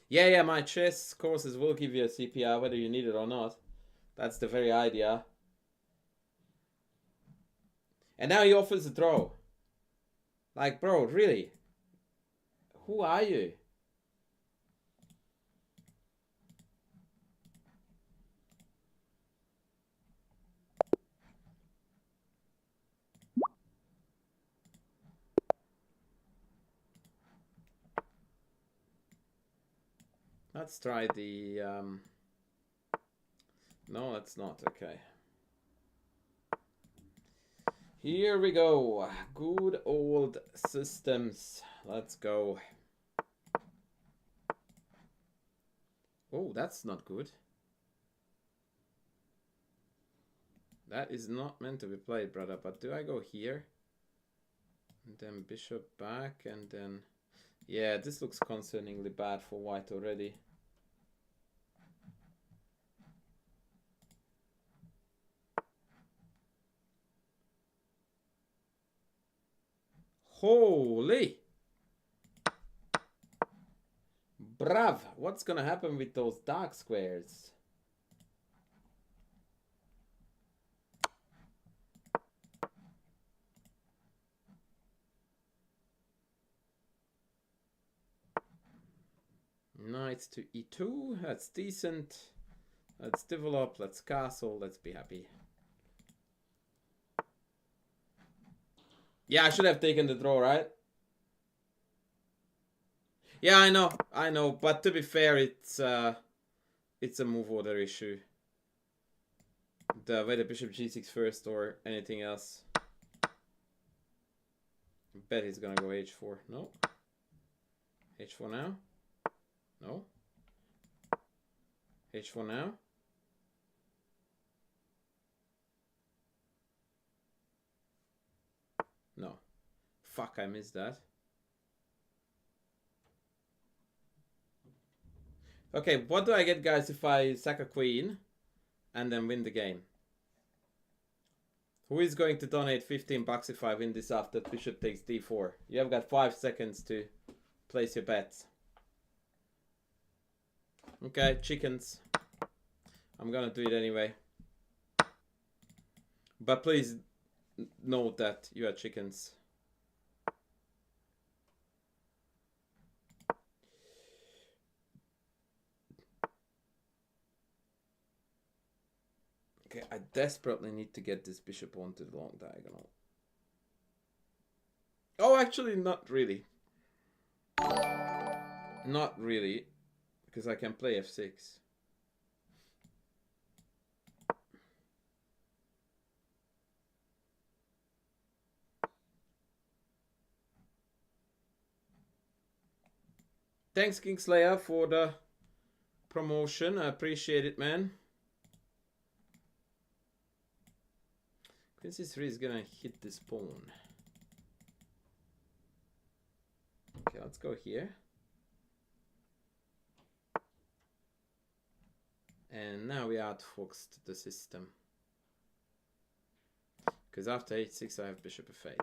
Speaker 1: Yeah, my chess courses will give you a CPR whether you need it or not. That's the very idea. And now he offers a draw. Like, bro, really? Who are you? Let's try the... No, that's not. Okay. Here we go. Good old systems. Let's go. Oh, that's not good. That is not meant to be played, brother. But do I go here? And then bishop back and then... Yeah, this looks concerningly bad for white already. Holy! Brav! What's gonna happen with those dark squares? Knight to e2. That's decent. Let's develop. Let's castle. Let's be happy. Yeah, I should have taken the draw, right? Yeah, I know. But to be fair, it's a move order issue. Whether bishop g6 first or anything else. Bet he's gonna go h4. No. h4 now. No. h4 now. No. Fuck, I missed that. Okay, what do I get, guys, if I sack a queen and then win the game? Who is going to donate 15 bucks if I win this after bishop takes d4? You have got 5 seconds to place your bets. Okay, chickens. I'm gonna do it anyway. But please note that you are chickens. Okay, I desperately need to get this bishop onto the long diagonal. Oh, actually, not really. Not really, because I can play f6. Thanks, Kingslayer, for the promotion. I appreciate it, man. Queen c3 is gonna hit this pawn. Okay, let's go here. And now we outfoxed the system. Because after h6 I have bishop f8.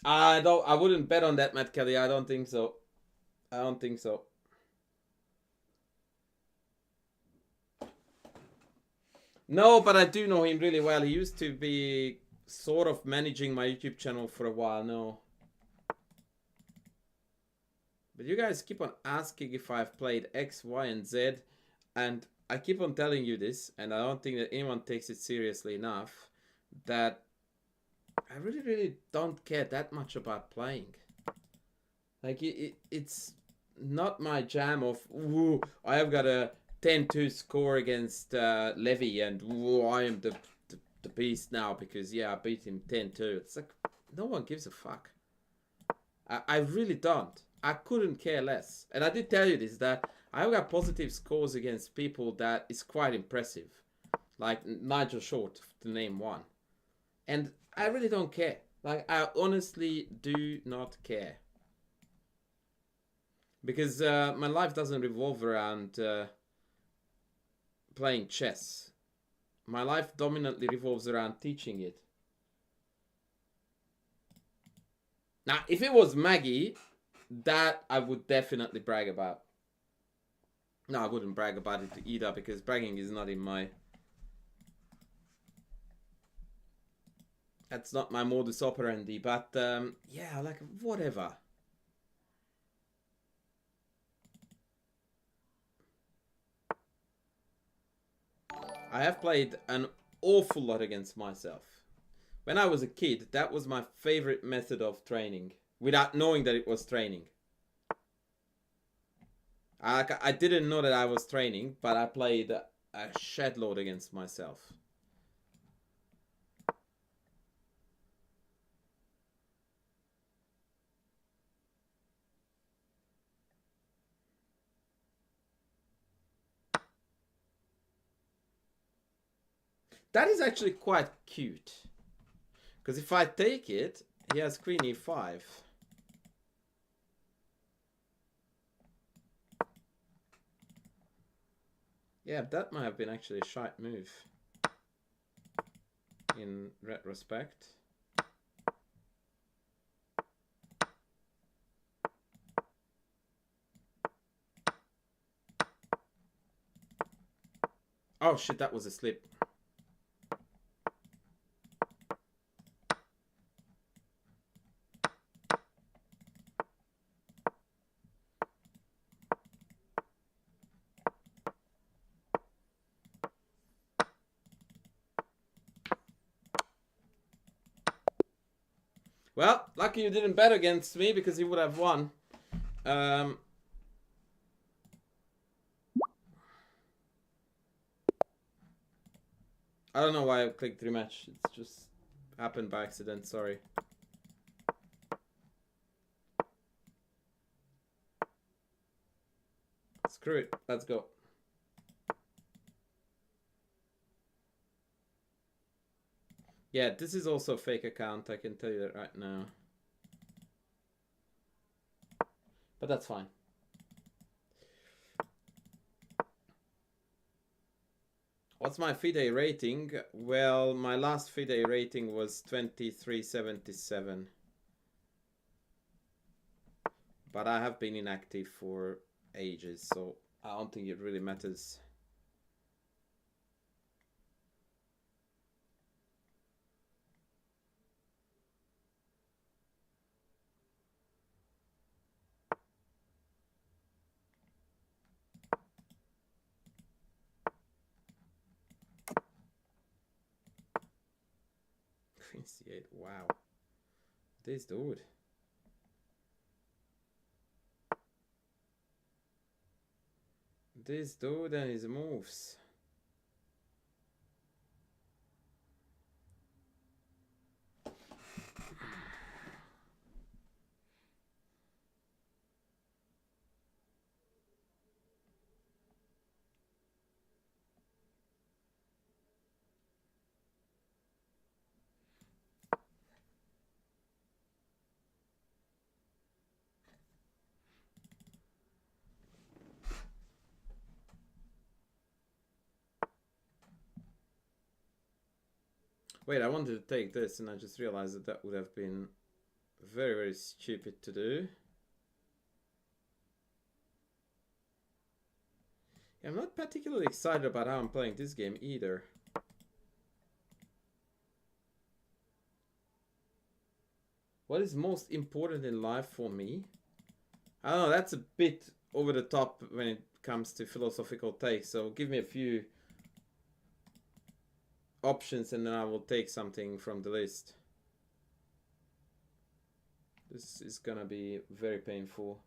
Speaker 1: I wouldn't bet on that, Matt Kelly. I don't think so. I don't think so. No, but I do know him really well. He used to be sort of managing my YouTube channel for a while now. But you guys keep on asking if I've played X, Y, and Z. And I keep on telling you this, and I don't think that anyone takes it seriously enough, that I really don't care that much about playing. Like, it's not my jam of, ooh, I have got a 10-2 score against Levy, and ooh, I am the beast now because, yeah, I beat him 10-2. It's like, no one gives a fuck. I really don't. I couldn't care less. And I did tell you this, that I've got positive scores against people that is quite impressive. Like Nigel Short, to name one. And I really don't care. Like, I honestly do not care. Because my life doesn't revolve around playing chess. My life dominantly revolves around teaching it. Now, if it was Maggie, that I would definitely brag about. No, I wouldn't brag about it either, because bragging is not in my... That's not my modus operandi, but yeah, like, whatever. I have played an awful lot against myself. When I was a kid, that was my favorite method of training, without knowing that it was training. I didn't know that I was training, but I played a shed load against myself. That is actually quite cute. Because if I take it, he has queen e5. Yeah, that might have been actually a shite move. In retrospect. Oh shit, that was a slip. Well, lucky you didn't bet against me because he would have won. I don't know why I clicked rematch. It's just happened by accident, sorry. Screw it, let's go. Yeah, this is also a fake account, I can tell you that right now. But that's fine. What's my FIDE rating? Well, my last FIDE rating was 2377. But I have been inactive for ages, so I don't think it really matters. Queen c8, wow. This dude. This dude and his moves. Wait, I wanted to take this and I just realized that that would have been very, very stupid to do. I'm not particularly excited about how I'm playing this game either. What is most important in life for me? I don't know, that's a bit over the top when it comes to philosophical takes, so give me a few options and then I will take something from the list. This is gonna be very painful.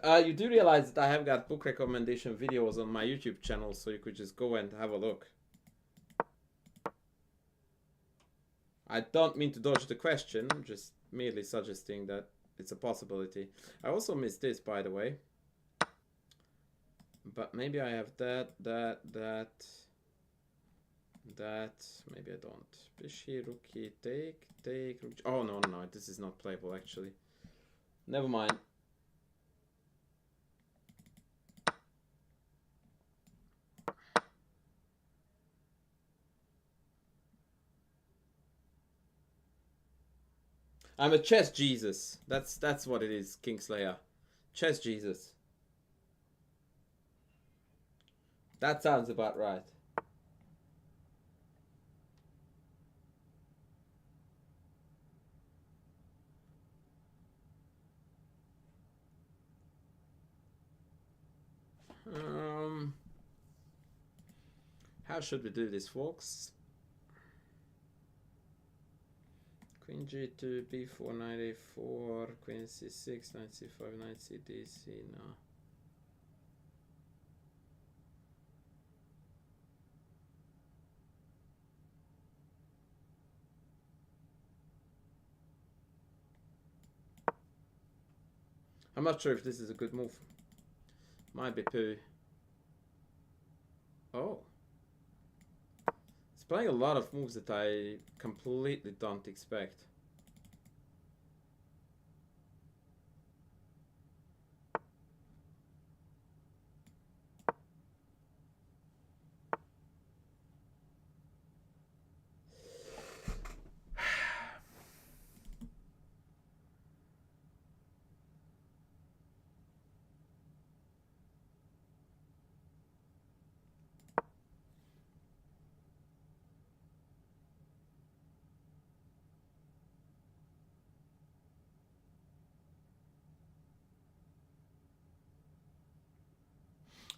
Speaker 1: You do realize that I have got book recommendation videos on my YouTube channel, so you could just go and have a look. I don't mean to dodge the question, I'm just merely suggesting that it's a possibility. I also missed this, by the way. But maybe I have that. Maybe I don't. Bishi, rookie, take. Oh, no, this is not playable, actually. Never mind. I'm a chess Jesus. That's what it is, Kingslayer. Chess Jesus. That sounds about right. How should we do this, folks? Queen g2, b4, knight a4, queen c6, knight c5, knight c dc. No. I'm not sure if this is a good move. Might be poo. Oh. It's playing a lot of moves that I completely don't expect.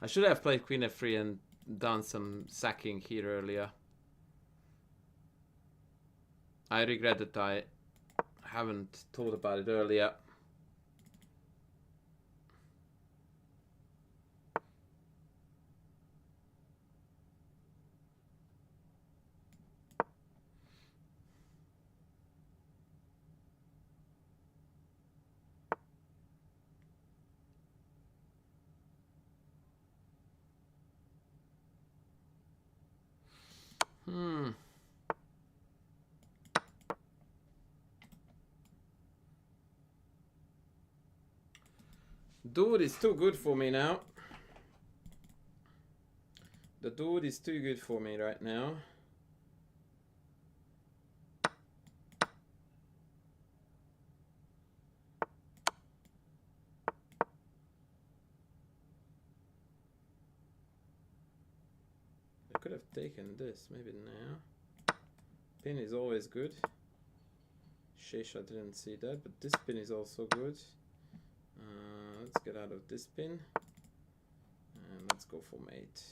Speaker 1: I should have played queen f3 and done some sacking here earlier. I regret that I haven't thought about it earlier. Dude is too good for me now. The dude is too good for me right now. I could have taken this, maybe now. Pin is always good. Sheesh, I didn't see that, but this pin is also good. Let's get out of this pin. And let's go for mate.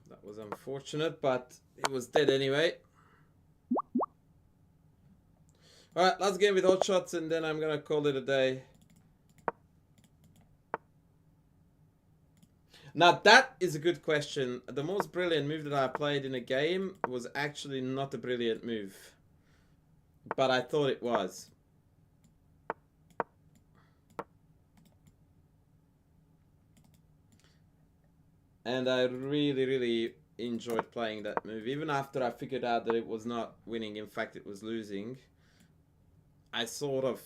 Speaker 1: That was unfortunate, but it was dead anyway. Alright, last game with hot shots and then I'm gonna call it a day. Now that is a good question. The most brilliant move that I played in a game was actually not a brilliant move. But I thought it was. And I really enjoyed playing that move. Even after I figured out that it was not winning, in fact it was losing. I sort of...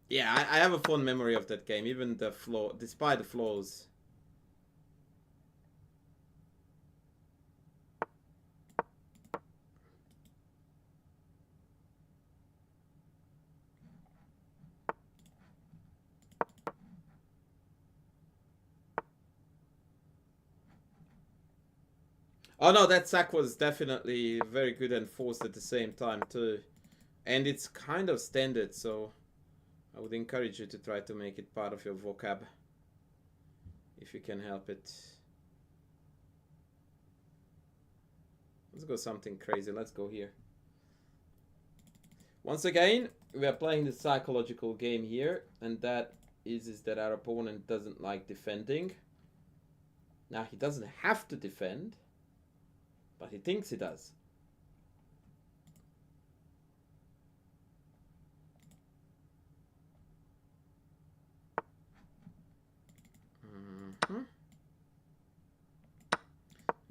Speaker 1: Yeah, I have a fond memory of that game, even the flaw, despite the flaws. Oh no, that sack was definitely very good and forced at the same time too. And it's kind of standard, so I would encourage you to try to make it part of your vocab. If you can help it. Let's go something crazy. Let's go here. Once again, we are playing the psychological game here. And that is that our opponent doesn't like defending. Now, he doesn't have to defend. But he thinks he does.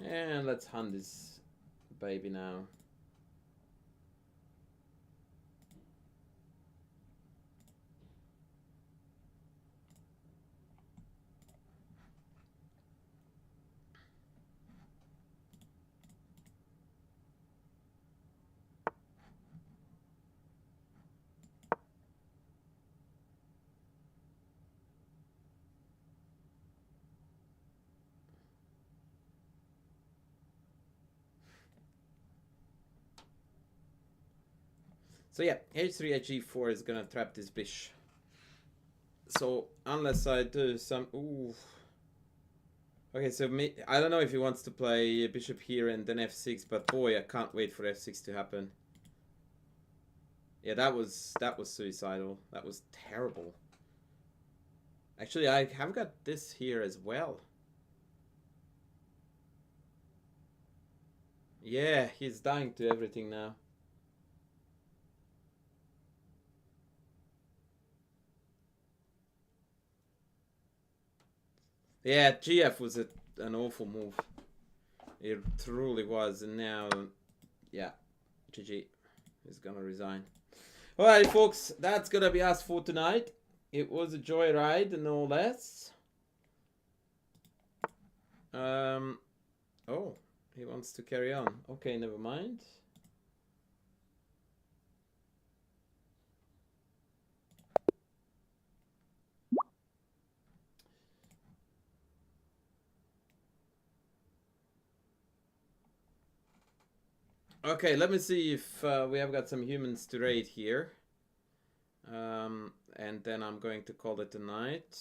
Speaker 1: And let's hunt this baby now. So yeah, h3 at g4 is gonna trap this bish. So unless I do some... Ooh. Okay, so I don't know if he wants to play bishop here and then f6, but boy, I can't wait for f6 to happen. Yeah, that was suicidal. That was terrible. Actually, I have got this here as well. Yeah, he's dying to everything now. Yeah, GF was an awful move. It truly was, and now, yeah, GG. He's gonna resign. Alright, folks, that's gonna be us for tonight. It was a joyride, no less. Oh, he wants to carry on. Okay, never mind. Okay, let me see if we have got some humans to raid here. And then I'm going to call it a night.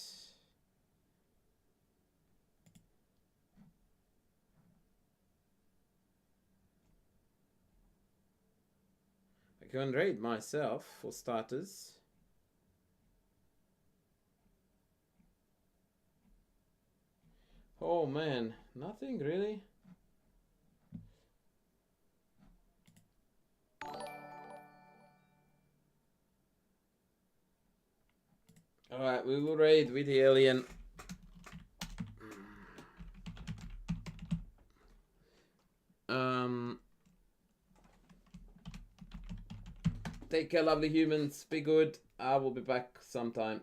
Speaker 1: I can raid myself for starters. Oh man, nothing really. Alright, we will raid with the alien. Take care, lovely humans. Be good. I will be back sometime.